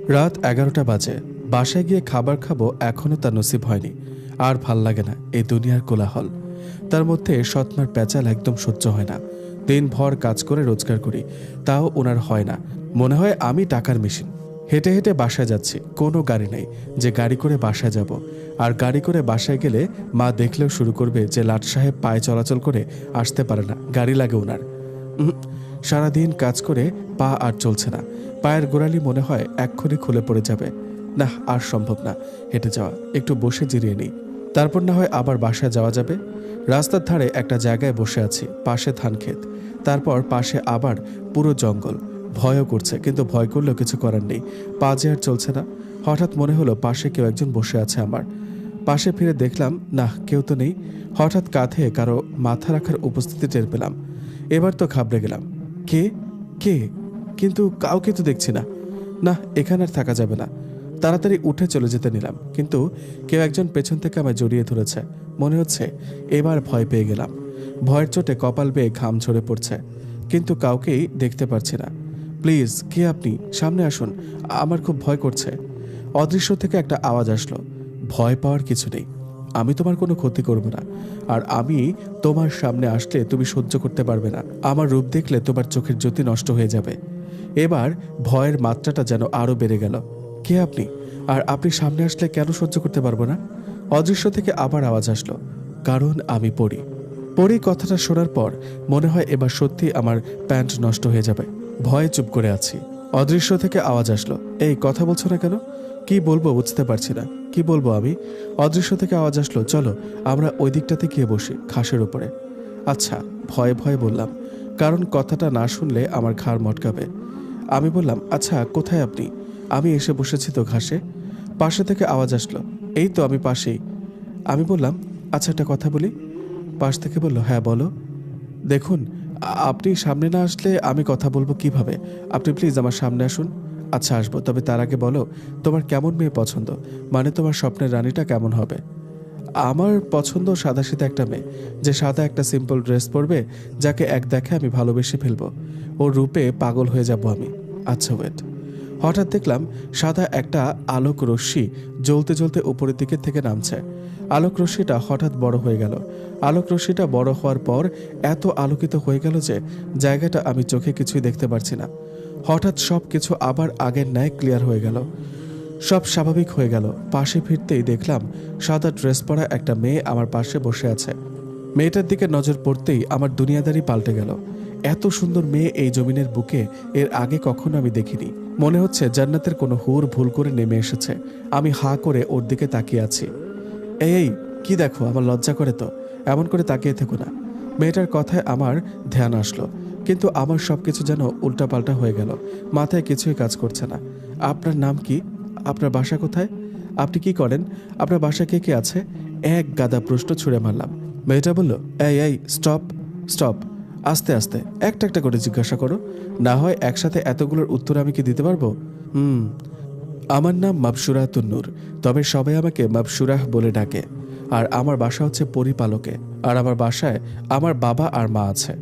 রাত 11টা বাজে। বাসায় গিয়ে খাবার খাবো, এখনও তার নসিব হয়নি। আর ভাল লাগে না এই দুনিয়ার কোলাহল। তার মধ্যে সৎমার প্যাচাল একদম সহ্য হয় না। দিনভর কাজ করে রোজগার করি, তাও ওনার হয় না। মনে হয় আমি টাকার মেশিন। হেঁটে হেঁটে বাসায় যাচ্ছি, কোনো গাড়ি নেই যে গাড়ি করে বাসায় যাব। আর গাড়ি করে বাসায় গেলে মা দেখলেও শুরু করবে যে লাট সাহেব পায়ে চলাচল করে আসতে পারে না, গাড়ি লাগে ওনার। সারাদিন কাজ করে পা আর চলছে না। পায়ের গোড়ালি মনে হয় এক্ষুনি খুলে পড়ে যাবে। না, আর সম্ভব না হেঁটে যাওয়া। একটু বসে জিরিয়ে নিই, তারপর না হয় আবার বাসায় যাওয়া যাবে। রাস্তার ধারে একটা জায়গায় বসে আছি, পাশে ধান ক্ষেত, তারপর পাশে আবার পুরো জঙ্গল। ভয়ও করছে, কিন্তু ভয় করলেও কিছু করার নেই, পা যে আর চলছে না। হঠাৎ মনে হলো পাশে কেউ একজন বসে আছে আমার পাশে। ফিরে দেখলাম না, কেউ তো নেই। হঠাৎ কাঁধে কারো মাথা রাখার উপস্থিতি টের পেলাম। এবার তো ঘাবড়ে গেলাম। কে কে কিন্তু কাউকে তো দেখছি না। না, এখানে আর থাকা যাবে না। তাড়াতাড়ি উঠে চলে যেতে নিলাম, কিন্তু কেউ একজন পেছন থেকে আমায় জড়িয়ে ধরেছে। মনে হচ্ছে এবার ভয় পেয়ে গেলাম। ভয়ের চোটে কপাল বেয়ে ঘাম ঝরে পড়ছে, কিন্তু কাউকেই দেখতে পারছি না। প্লিজ, কে আপনি? সামনে আসুন, আমার খুব ভয় করছে। অদৃশ্য থেকে একটা আওয়াজ আসলো, ভয় পাওয়ার কিছু নেই, আমি তোমার কোনো ক্ষতি করব না। আর আমি তোমার সামনে আসলে তুমি সহ্য করতে পারবে না। আমার রূপ দেখলে তোমার চোখের জ্যোতি নষ্ট হয়ে যাবে। এবার ভয়ের মাত্রাটা যেন আরো বেড়ে গেল। কে আপনি? আর আপনি সামনে আসলে কেন সহ্য করতে পারবো না? অদৃশ্য থেকে আবার আওয়াজ আসলো, কারণ আমি পড়ি। পড়ি কথাটা শোনার পর মনে হয় এবার সত্যি আমার প্যান্ট নষ্ট হয়ে যাবে। ভয়ে চুপ করে আছি। অদৃশ্য থেকে আওয়াজ আসলো, এই কথা বলছো না কেন? কি বলবো বুঝতে পারছি না, কি বলবো আমি? অদৃশ্য থেকে আওয়াজ আসলো, চলো আমরা ওই দিকটাতে গিয়ে বসি, ঘাসের উপরে। আচ্ছা, ভয়ে ভয়ে বললাম, কারণ কথাটা না শুনলে আমার ঘাড় মটকাবে। আমি বললাম, আচ্ছা কোথায় আপনি? আমি এসে বসেছি তো ঘাসে। পাশে থেকে আওয়াজ আসলো, এই তো আমি পাশেই। আমি বললাম, আচ্ছা একটা কথা বলি। পাশ থেকে বলল, হ্যাঁ বলো। দেখুন, আপনি সামনে না আসলে আমি কথা বলবো কিভাবে? আপনি প্লিজ আমার সামনে আসুন। আচ্ছা আসবো, তবে তার আগে বলো তোমার কেমন মেয়ে পছন্দ, মানে তোমার স্বপ্নের রানীটা কেমন হবে? আমার পছন্দ সাদাসিধা একটা মেয়ে, যে সাদা একটা সিম্পল ড্রেস পরবে, যাকে এক দেখে আমি ভালোবেসে ফেলবো, ওর রূপে পাগল হয়ে যাব আমি। আচ্ছা ওয়েট। হঠাৎ দেখলাম সাদা একটা আলোক রশ্মি জ্বলতে জ্বলতে উপরের দিকে থেকে নামছে। আলোক রশ্মিটা হঠাৎ বড় হয়ে গেল। আলোক রশ্মিটা বড় হওয়ার পর এত আলোকিত হয়ে গেল যে জায়গাটা আমি চোখে কিছুই দেখতে পারছি না। হঠাৎ সব কিছু আবার আগের ন্যায় ক্লিয়ার হয়ে গেল, সব স্বাভাবিক হয়ে গেল। পাশে ফিরতেই দেখলাম সাদা ড্রেস পরা একটা মেয়ে আমার পাশে বসে আছে। মেয়েটার দিকে নজর পড়তেই আমার দুনিয়াদারি পাল্টে গেল। এত সুন্দর মেয়ে এই জমিনের বুকে এর আগে কখনো আমি দেখিনি। মনে হচ্ছে জান্নাতের কোনো হুর ভুল করে নেমে এসেছে। আমি হা করে ওর দিকে তাকিয়ে আছি। এই কি দেখো, আমার লজ্জা করে তো, এমন করে তাকিয়ে থেকো না। মেয়েটার কথায় আমার ধ্যান আসলো, কিন্তু আমার সবকিছু যেন উল্টাপাল্টা হয়ে গেল। মাথায় কিছুই কাজ করছে না। আপনার নাম কি? আপনার বাসা কোথায়? আপনি কি করেন? আপনার বাসা কে কে আছে? এক গাদা প্রশ্ন ছুঁড়ে মারলাম। মেয়েটা বলল, এই এই স্টপ স্টপ, আস্তে আস্তে একটা একটা করে জিজ্ঞাসা করো, না হয় একসাথে এতগুলোর উত্তর আমি কি দিতে পারবো? আমার নাম মাবসুরা তুন্নুর, তবে সবাই আমাকে মাবসুরাহ বলে ডাকে। আর আমার বাসা হচ্ছে পরিপালকে, আর আমার বাসায় আমার বাবা আর মা আছে।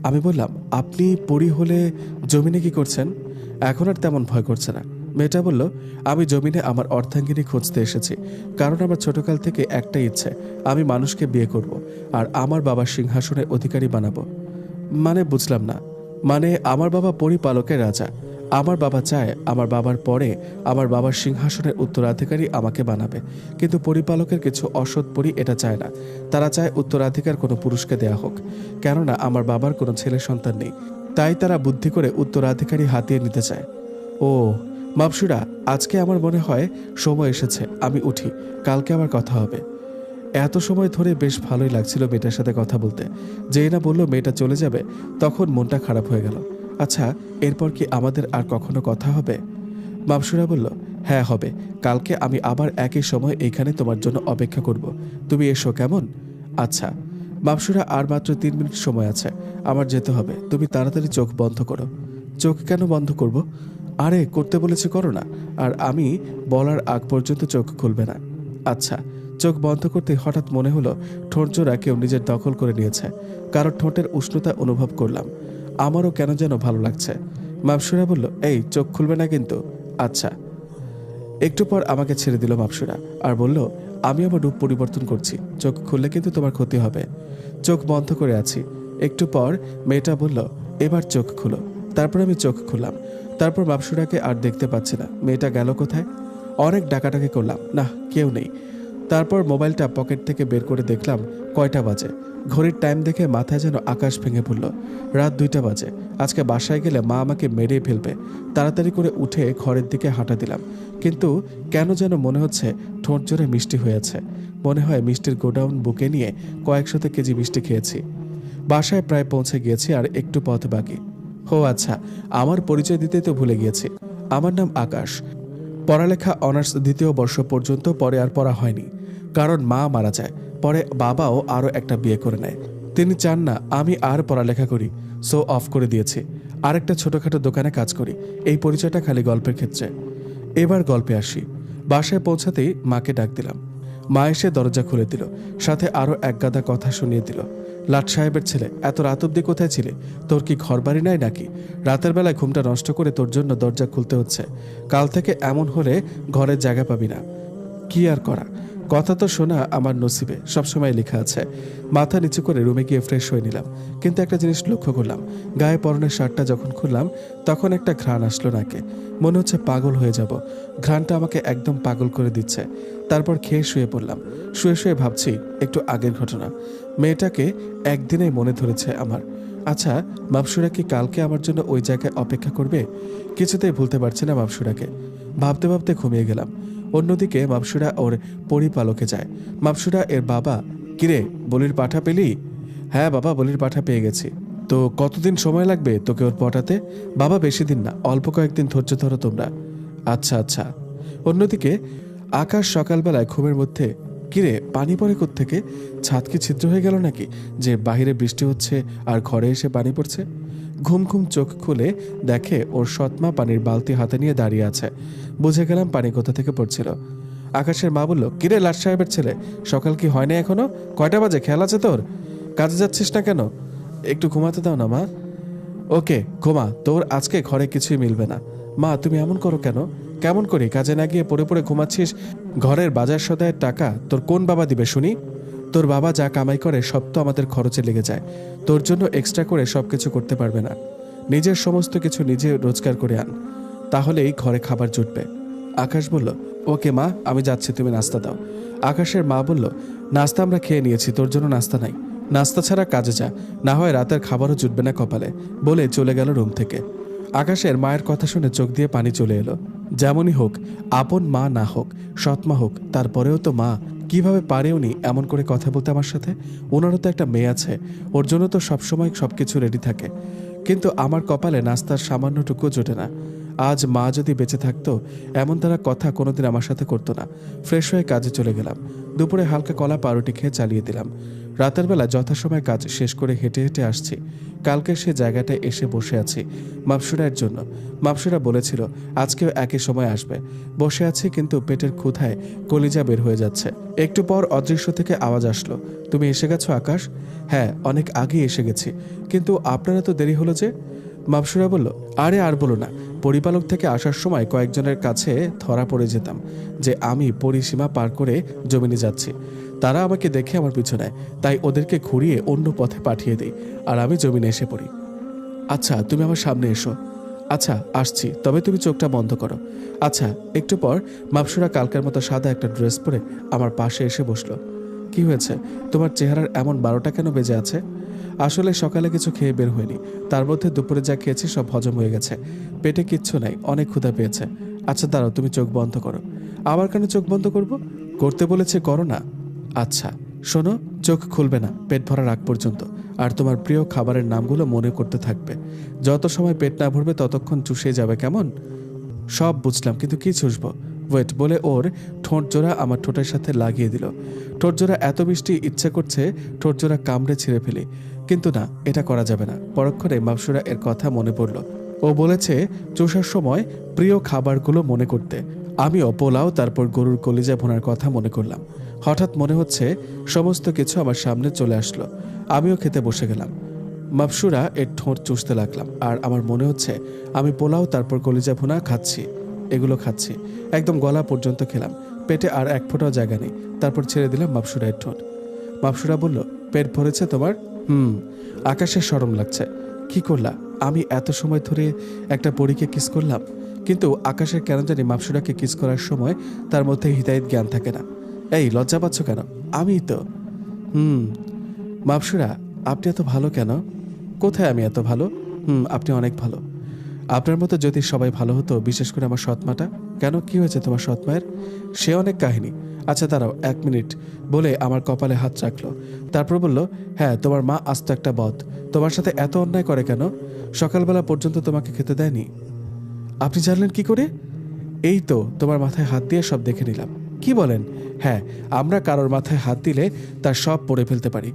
আমি বললাম, আপনি পরি হলে জমিনে কি করছেন? এখন আর তেমন ভয় করছে না। মেয়েটা বলল, আমি জমিনে আমার অর্ধাঙ্গিনী খুঁজতে এসেছি, কারণ আমার ছোটকাল থেকে একটাই ইচ্ছে, আমি মানুষকে বিয়ে করব আর আমার বাবার সিংহাসনের অধিকারী বানাবো। মানে বুঝলাম না। মানে আমার বাবা পরিপালকের রাজা, আমার বাবা চায় আমার বাবার পরে আমার বাবার সিংহাসনের উত্তরাধিকারী আমাকে বানাবে, কিন্তু পরিপালকের কিছু অসৎ পরি এটা চায় না। তারা চায় উত্তরাধিকার কোনো পুরুষকে দেয়া হোক, কেননা আমার বাবার কোনো ছেলে সন্তান নেই। তাই তারা বুদ্ধি করে উত্তরাধিকারী হাতিয়ে নিতে চায়। ও মাবসুরা, আজকে আমার মনে হয় সময় এসেছে, আমি উঠি, কালকে আবার কথা হবে। এত সময় ধরে বেশ ভালোই লাগছিল মেয়েটার সাথে কথা বলতে। যেই না বললো মেয়েটা চলে যাবে, তখন মনটা খারাপ হয়ে গেল। আচ্ছা, এরপর কি আমাদের আর কখনো কথা হবে? মাবসুরা বলল, হ্যাঁ হবে, কালকে আমি আবার একই সময় এইখানে তোমার জন্য অপেক্ষা করব, তুমি এসো কেমন? আচ্ছা। মাবসুরা, আর মাত্র 3 মিনিট সময় আছে, আমার যেতে হবে, তুমি তাড়াতাড়ি চোখ বন্ধ করো। চোখ কেন বন্ধ করব? আরে করতে বলেছি করো না, আর আমি বলার আগ পর্যন্ত চোখ খুলবে না। আচ্ছা। চোখ বন্ধ করতে হঠাৎ মনে হলো ঠোঁটজোড়া কেউ নিজের দখল করে নিয়েছে। কারো ঠোঁটের উষ্ণতা অনুভব করলাম। আমারও কেন যেন ভালো লাগছে। মাবসুরা বলল, এই চোখ খুলবে না কিন্তু। আচ্ছা। একটু পর আমাকে ছেড়ে দিল মাপসুরা আর বলল, আমি আমার রূপ পরিবর্তন করছি, চোখ খুললে কিন্তু তোমার ক্ষতি হবে। চোখ বন্ধ করে আছি। একটু পর মেয়েটা বলল, এবার চোখ খুলো। তারপর আমি চোখ খুললাম। তারপর মাপসুরাকে আর দেখতে পাচ্ছি না। মেয়েটা গেল কোথায়? অনেক ডাকাডাকি করলাম, না কেউ নেই। তারপর মোবাইলটা পকেট থেকে বের করে দেখলাম কয়টা বাজে। ঘড়ির টাইম দেখে মাথায় যেন আকাশ ভেঙে পড়ল। রাত 2টা বাজে। আজকে বাসায় গেলে মা আমাকে মেরে ফেলবে। তাড়াতাড়ি করে উঠে ঘরের দিকে হাঁটা দিলাম, কিন্তু কেন যেন মনে হচ্ছে ঠোঁট জোরে মিষ্টি হয়েছে। মনে হয় মিষ্টির গোডাউন বুকে নিয়ে কয়েকশত কেজি মিষ্টি খেয়েছি। বাসায় প্রায় পৌঁছে গিয়েছি, আর একটু পথ বাকি। ও আচ্ছা, আমার পরিচয় দিতেই তো ভুলে গিয়েছি। আমার নাম আকাশ। পড়ালেখা অনার্স 2য় বর্ষ পর্যন্ত, পরে আর পড়া হয়নি, কারণ মা মারা যায়। পরে বাবাও আরও একটা বিয়ে করে নেয়। তিনি চান না আমি আর পড়ালেখা করি, সো অফ করে দিয়েছি। আরেকটা ছোটোখাটো দোকানে কাজ করি। এই পরিচয়টা খালি গল্পের ক্ষেত্রে। এবার গল্পে আসি। বাসায় পৌঁছাতেই মাকে ডাক দিলাম। মা এসে দরজা খুলে দিল, সাথে আরও এক গাদা কথা শুনিয়ে দিল। লাট সাহেবের ছেলে, এত রাত অব্দি কোথায় ছিলে? তোর কি ঘরবাড়ি নাই নাকি? রাতের বেলায় ঘুমটা নষ্ট করে তোর জন্য দরজা খুলতে হচ্ছে। কাল থেকে এমন হলে ঘরের জায়গা পাবি না। কি আর করা, কথা তো শোনা আমার নসিবে সবসময় লেখা আছে। মাথা নিচু করে রুমে গিয়ে ফ্রেশ হয়ে নিলাম, কিন্তু একটা জিনিস লক্ষ্য করলাম। গায়ে পরনের শার্টটা যখন খুললাম তখন একটা ঘ্রাণ আসলো নাকে। মনে হচ্ছে পাগল হয়ে যাব। ঘ্রাণটা আমাকে একদম পাগল করে দিচ্ছে। তারপর খেয়ে শুয়ে পড়লাম। শুয়ে শুয়ে ভাবছি একটু আগের ঘটনা। মেয়েটাকে একদিনেই মনে ধরেছে আমার। আচ্ছা, মাপসুরা কি কালকে আমার জন্য ওই জায়গায় অপেক্ষা করবে? কিছুতেই ভুলতে পারছি না মাপসুরাকে। ভাবতে ভাবতে ঘুমিয়ে গেলাম। অন্যদিকে মাপসুরা ওর পরিপালকে যায়। মাপসুরা এর বাবা, কিরে বলির পাঠা পেলি? হ্যাঁ বাবা, বলির পাঠা পেয়ে গেছি। তো কতদিন সময় লাগবে তোকে ওর পটাতে? বাবা বেশি দিন না, অল্প কয়েকদিন ধৈর্য ধরো তোমরা। আচ্ছা আচ্ছা। অন্যদিকে আকাশ সকালবেলায় ঘুমের মধ্যে, কিরে পানি পড়ে কোত্থেকে? ছাদ কি ছিদ্র হয়ে গেল নাকি যে বাহিরে বৃষ্টি হচ্ছে আর ঘরে এসে পানি পড়ছে? ঘুম ঘুম চোখ খুলে দেখে ওর সৎমা পানির বালতি হাতে নিয়ে দাঁড়িয়ে আছে। বুঝে গেলাম পানি কোথা থেকে পড়ছিল। আকাশের মা বলল, কিরে লাট সাহেবের ছেলে, সকাল কি হয় না এখনো? কয়টা বাজে, খেয়াল আছে তোর? কাজে যাচ্ছিস না কেন? একটু ঘুমাতে দাও না মা। ওকে ঘুমা, তোর আজকে ঘরে কিছুই মিলবে না। মা তুমি এমন করো কেন? কেমন করি, কাজে না গিয়ে পড়ে পড়ে ঘুমাচ্ছিস? ঘরের বাজার সদায়ের টাকা তোর কোন বাবা দিবে শুনি? তোর বাবা যা কামাই করে সব তো আমাদের খরচে লেগে যায়। তোর জন্য এক্সট্রা করে সব কিছু করতে পারবে না। নিজের সমস্ত কিছু নিজে রোজগার করে আন, তাহলেই ঘরে খাবার জুটবে। আকাশ বলল, ওকে মা আমি যাচ্ছি, তুমি নাস্তা দাও। আকাশের মা বলল, নাস্তা আমরা খেয়ে নিয়েছি, তোর জন্য নাস্তা নাই। নাস্তা ছাড়া কাজে যা, না হয় রাতের খাবারও জুটবে না কপালে। বলে চলে গেল রুম থেকে। আকাশের মায়ের কথা শুনে চোখ দিয়ে পানি চলে এলো। যেমনই হোক, আপন মা না হোক, সৎমা হোক, তারপরেও তো মা। কিভাবে পারে উনি এমন করে কথা বলতে আমার সাথে? ওনারও তো একটা মেয়ে আছে, ওর জন্য তো সবসময় সবকিছু রেডি থাকে। কিন্তু আমার কপালে নাস্তার সামান্যটুকু জোটে না। আজ মা যদি বেঁচে থাকতো এমন তারা কথা কোনোদিন আমার সাথে করতো না। ফ্রেশ হয়ে কাজে চলে গেলাম। দুপুরে হালকা কলা পাউরুটি খেয়ে চালিয়ে দিলাম। রাতের বেলা যথাসময় কাজ শেষ করে হেঁটে হেঁটে আসছি। কালকে সে জায়গাটায় এসে বসে আছি মাপসুরার জন্য। মাপসুরা বলেছিল আজকেও একই সময় আসবে। বসে আছি, কিন্তু পেটের ক্ষুধায় কলিজা বের হয়ে যাচ্ছে। একটু পর অদৃশ্য থেকে আওয়াজ আসলো, তুমি এসে গেছো আকাশ? হ্যাঁ অনেক আগেই এসে গেছি, কিন্তু আপনারা তো দেরি হলো যে। মাপসুরা বলল, আরে আর বলো না, পরিপালক থেকে আসার সময় কয়েকজনের কাছে ধরা পড়ে যেতাম যে আমি পরিসীমা পার করে জমিনে যাচ্ছি। তারা আমাকে দেখে আমার পিছু নেয়, তাই ওদেরকে ঘুরিয়ে অন্য পথে পাঠিয়ে দিই, আর আমি জমিনে এসে পড়ি। আচ্ছা তুমি আমার সামনে এসো। আচ্ছা আসছি, তবে তুমি চোখটা বন্ধ করো। আচ্ছা। একটু পর মাপসুরা কালকের মতো সাদা একটা ড্রেস পরে আমার পাশে এসে বসলো। কি হয়েছে, তোমার চেহারার এমন 12টা কেন বেজে আছে? আসলে সকালে কিছু খেয়ে বের হয়নি, তার মধ্যে দুপুরে যা খেয়েছি সব হজম হয়ে গেছে। পেটে কিচ্ছু নাই, অনেক ক্ষুধা পেয়েছে। আচ্ছা দাঁড়াও, তুমি চোখ বন্ধ করো। আবার কেন চোখ বন্ধ করব? করতে বলেছে করো না। আচ্ছা শোনো, চোখ খুলবে না পেট ভরার আগ পর্যন্ত, আর তোমার প্রিয় খাবারের নামগুলো মনে করতে থাকবে। যত সময় পেট না ভরবে ততক্ষণ চুষে যাবে, কেমন? সব বুঝলাম, কিন্তু কি চুষবো? ওয়েট বলে ওর ঠোঁট জোড়া আমার ঠোঁটের সাথে লাগিয়ে দিল। ঠোঁট জোড়া এত বৃষ্টি ইচ্ছে করছে ঠোঁট জোড়া কামড়ে ছিঁড়ে ফেলি, কিন্তু না, এটা করা যাবে না। পরক্ষণে মাপসুরা এর কথা মনে পড়ল। ও বলেছে চুষার সময় প্রিয় খাবারগুলো মনে করতে। আমিও পোলাও, তারপর গরুর কলিজা ভোনার কথা মনে করলাম। হঠাৎ মনে হচ্ছে সমস্ত কিছু আমার সামনে চলে আসলো। আমিও খেতে বসে গেলাম। মাপসুরা এর ঠোঁট চুষতে লাগলাম, আর আমার মনে হচ্ছে আমি পোলাও তারপর কলিজা ভুনা খাচ্ছি। এগুলো খাচ্ছি, একদম গলা পর্যন্ত খেলাম, পেটে আর এক ফোঁটাও জায়গা নেই। তারপর ছেড়ে দিলাম মাপসুরার ঠোঁট। মাপসুরা বলল, পেট ভরেছে তোমার? আকাশের শরম লাগছে। কি করলা? আমি এত সময় ধরে একটা পরীকে কিস করলাম, কিন্তু আকাশের কেন জানি মাপসুরাকে কিস করার সময় তার মধ্যে হিদায়ত জ্ঞান থাকে না। এই লজ্জা পাচ্ছ কেন? আমি তো মাপসুরা, আপনি এত ভালো কেন? কোথায় আমি এত ভালো? আপনি অনেক ভালো। আপনার মতো যদি সবাই ভালো হতো, বিশেষ করে আমার সৎমাটা। কেন, কি হয়েছে তোমার সৎমায়ের? সে অনেক কাহিনী। আচ্ছা দাঁড়াও 1 মিনিট বলে আমার কপালে হাত রাখলো। তারপর বলল, হ্যাঁ, তোমার মা আস্ত একটা বদ। তোমার সাথে এত অন্যায় করে কেন? সকালবেলা পর্যন্ত তোমাকে খেতে দেয়নি। আপনি জানলেন কি করে? এই তো তোমার মাথায় হাত দিয়ে সব দেখে নিলাম। কি বলেন? হ্যাঁ, আমরা কারোর মাথায় হাত দিলে তার সব পড়ে ফেলতে পারি।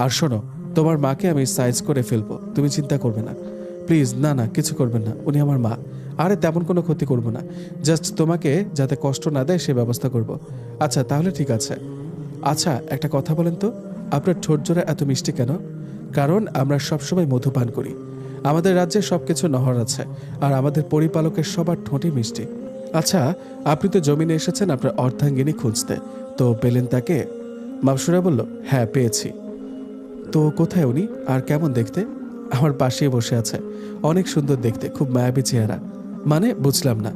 আর শোনো, তোমার মাকে আমি সাইজ করে ফেলবো, তুমি চিন্তা করবে না। প্লিজ। না না, কিছু করবেন না, উনি আমার মা। আরে তেমন কোনো ক্ষতি করব না, জাস্ট তোমাকে যাতে কষ্ট না দেয় সে ব্যবস্থা করব। আচ্ছা তাহলে ঠিক আছে। আচ্ছা একটা কথা বলেন তো, আপনার ঠোঁট জোড়া এত মিষ্টি কেন? কারণ আমরা সবসময় মধু পান করি। আমাদের রাজ্যে সবকিছু নহর আছে, আর আমাদের পরিপালকের সবার ঠোঁটই মিষ্টি। আচ্ছা, আপনি তো জমিনে এসেছেন আপনার অর্ধাঙ্গিনী খুঁজতে, তো পেলেন তাকে? মাপসুরা বলল, হ্যাঁ পেয়েছি। তো কোথায় উনি, আর কেমন দেখতে? আমার পাশেই বসে আছে, অনেক সুন্দর দেখতে, খুব মায়াবী চেহারা। মানে বুঝলাম না।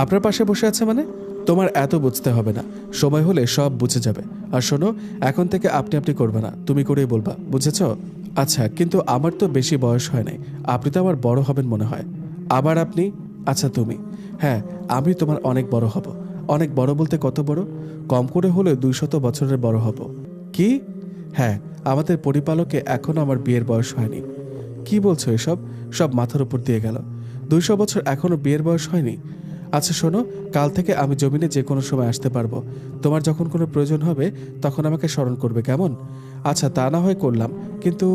আপনার পাশে বসে আছে মানে? তোমার এত বুঝতে হবে না, সময় হলে সব বুঝে যাবে। আর শোনো, এখন থেকে আপনি আপনি করবে না, তুমি করেই বলবা, বুঝেছ? আচ্ছা, কিন্তু আমার তো বেশি বয়স হয় নাই, আপনি তো আমার বড় হবেন মনে হয়। আবার আপনি? আচ্ছা তুমি। হ্যাঁ, আমি তোমার অনেক বড় হব। অনেক বড় বলতে কত বড়? কম করে হলে 200 বছরের বড় হব। কি? হ্যাঁ, আমাদের পরিপালকে এখনো আমার বিয়ের বয়স হয়নি। কি বলছো এসব? সব মাথার উপর দিয়ে গেল। 200 বছর এখনো বিয়ের বয়স হয়নি? আচ্ছা শোনো, কাল থেকে আমি জমিনে যে কোনো সময় আসতে পারবো। তোমার যখন কোনো প্রয়োজন হবে তখন আমাকে স্মরণ করবে, কেমন? আচ্ছা তা না হয় করলাম, কিন্তু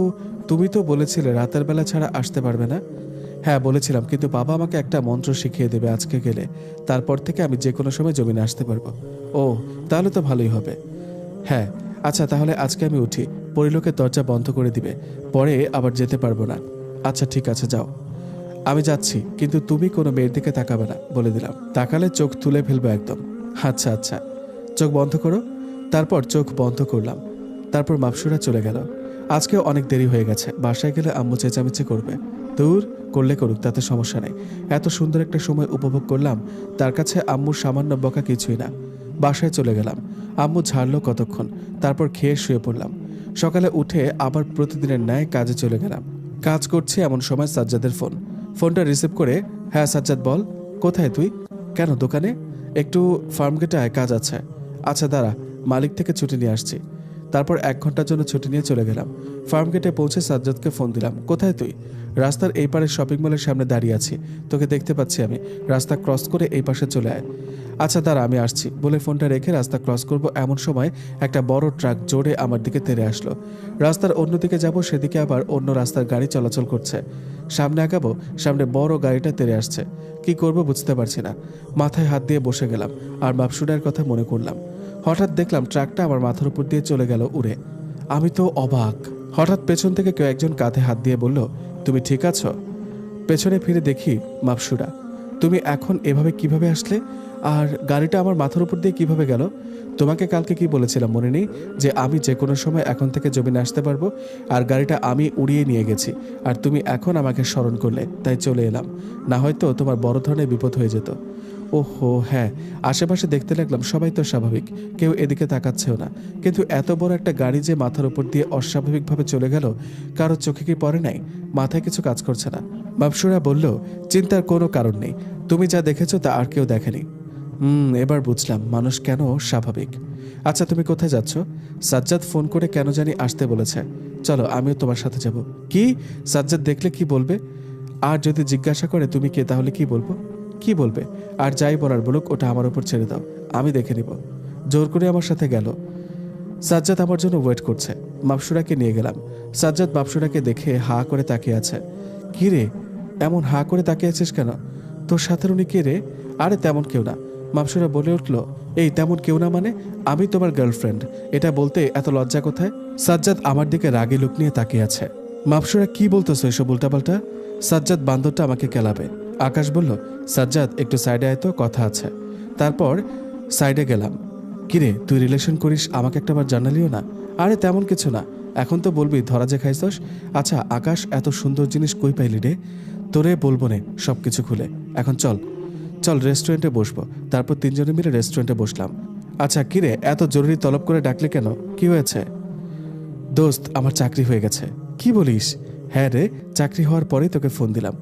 তুমি তো বলেছিলে রাতের বেলা ছাড়া আসতে পারবে না। হ্যাঁ বলেছিলাম, কিন্তু বাবা আমাকে একটা মন্ত্র শিখিয়ে দেবে আজকে গেলে, তারপর থেকে আমি যে কোনো সময় জমিনে আসতে পারবো। ও, তাহলে তো ভালোই হবে। হ্যাঁ, আচ্ছা তাহলে আজকে আমি উঠি, পরিলোকের দরজা বন্ধ করে দিবে, পরে আবার যেতে পারবো না। আচ্ছা ঠিক আছে, যাও। আমি যাচ্ছি, কিন্তু তুমি কোনো মেয়ের দিকে তাকাবে না, বলে দিলাম। তাকালে চোখ তুলে ফেলবো একদম। আচ্ছা আচ্ছা, চোখ বন্ধ করো। তারপর চোখ বন্ধ করলাম। তারপর মাপসুরা চলে গেল। আজকেও অনেক দেরি হয়ে গেছে, বাসায় গেলে আম্মু চেঁচামেচি করবে। দূর, করলে করুক, তাতে সমস্যা নেই। এত সুন্দর একটা সময় উপভোগ করলাম, তার কাছে আম্মুর সামান্য বকা কিছুই না। বাসায় চলে গেলাম। আম্মু ঝাড়লো কতক্ষণ, তারপর খেয়ে শুয়ে পড়লাম। সকালে উঠে আবার প্রতিদিনের ন্যায় কাজে চলে গেলাম। কাজ করছি এমন সময় সাজ্জাদের ফোনটা রিসিভ করে, হ্যাঁ সাজ্জাদ বল। কোথায় তুই? কেন, দোকানে? একটু ফার্মগেটে আয়, কাজ আছে। আচ্ছা দাঁড়া, মালিক থেকে ছুটি নিয়ে আসছি। তারপর 1 ঘন্টার জন্য ছুটি নিয়ে চলে গেলাম। ফার্মগেটে পৌঁছে সাজ্জাদকে ফোন দিলাম। কোথায় তুই? রাস্তার এই পারে শপিং মলের সামনে দাঁড়িয়ে আছি, তোকে দেখতে পাচ্ছি আমি। রাস্তা ক্রস করে এই পাশে চলে আয়। আচ্ছা দাঁড়া, আমি আসছি বলে ফোনটা রেখে রাস্তা ক্রস করব এমন সময় একটা বড় ট্রাক জোরে আমার দিকে তেড়ে আসলো। রাস্তার অন্যদিকে যাব, সেদিকে আবার অন্য রাস্তার গাড়ি চলাচল করছে। সামনে আগাবো, সামনে বড় গাড়িটা তেড়ে আসছে। কি করব বুঝতে পারছি না। মাথায় হাত দিয়ে বসে গেলাম আর মাপসুরের কথা মনে করলাম। হঠাৎ দেখলাম ট্রাকটা আমার মাথার উপর দিয়ে চলে গেল উড়ে। আমি তো অবাক। হঠাৎ পেছন থেকে কেউ একজন কাঁধে হাত দিয়ে বলল, তুমি ঠিক আছো? পেছনে ফিরে দেখি মাপসুরা। তুমি এখন এভাবে কিভাবে আসলে? আর গাড়িটা আমার মাথার উপর দিয়ে কিভাবে গেল? তোমাকে কালকে কি বলেছিলাম মনে নেই, যে আমি যে কোনো সময় এখন থেকে জমিনে আসতে পারবো? আর গাড়িটা আমি উড়িয়ে নিয়ে গেছি, আর তুমি এখন আমাকে স্মরণ করলে, তাই চলে এলাম। না হয়তো তোমার বড় ধরনের বিপদ হয়ে যেত। ওহো হ্যাঁ, আশেপাশে দেখতে লাগলাম সবাই তো স্বাভাবিক, কেউ এদিকে তাকাচ্ছেও না, কিন্তু এত বড় একটা গাড়ি যে মাথার উপর দিয়ে অস্বাভাবিকভাবে চলে গেল, কারো চোখে কি পড়ে নাই? মাথায় কিছু কাজ করছে না। মাপসুরা বলল, চিন্তার কোনো কারণ নেই, তুমি যা দেখেছো তা আর কেউ দেখেনি। এবার বুঝলাম মানুষ কেন স্বাভাবিক। আচ্ছা তুমি কোথায় যাচ্ছ? সাজ্জাদ ফোন করে কেন জানি আসতে বলেছে। চলো আমিও তোমার সাথে যাব। কি? সাজ্জাদ দেখলে কি বলবে? আর যদি জিজ্ঞাসা করে তুমি কে, তাহলে কি বলবো? কি বলবে? আর যাই বলার বলুক, ওটা আমার উপর ছেড়ে দাও, আমি দেখে নিব। জোর করে আমার সাথে গেল। সাজ্জাদ আমার জন্য ওয়েট করছে। মাপসুরাকে নিয়ে গেলাম। সাজ্জাদ মাপসুরাকে দেখে হা করে তাকিয়ে আছে। কি রে, এমন হা করে তাকিয়ে আছিস কেন? তোর সাথে উনি কে রে? আরে তেমন কেউ না। মাপসুরা বলে উঠল, এই তেমন কেউ না মানে? আমি তোমার গার্লফ্রেন্ড, এটা বলতে এত লজ্জা কোথায়? সাজ্জাদ আমার দিকে রাগে লুক নিয়ে তাকিয়ে আছে। মাপসুরা কি বলতেছো এসব উল্টাপাল্টা? সাজ্জাদ বান্দরটা আমাকে কেলাবে। আকাশ বলল, সাজ্জাদ একটু সাইডে আয় তো, কথা আছে। তারপর সাইডে গেলাম। কিরে তুই রিলেশন করিস, আমাকে একটাবার জানালিও না? আরে তেমন কিছু না, এখন তো বলবি ধরা যে খাইছস। আচ্ছা আকাশ, এত সুন্দর জিনিস কই পাইলি রে? তোরে বলবো নে সব কিছু খুলে। এখন চল চল রেস্টুরেন্টে বসবো। তারপর তিনজনে মিলে রেস্টুরেন্টে বসলাম। আচ্ছা কিরে এত জরুরি তলব করে ডাকলি কেন, কি হয়েছে? দোস্ত আমার চাকরি হয়ে গেছে। কি বলিস? হ্যাঁ রে, চাকরি হওয়ার পরেই তোকে ফোন দিলাম।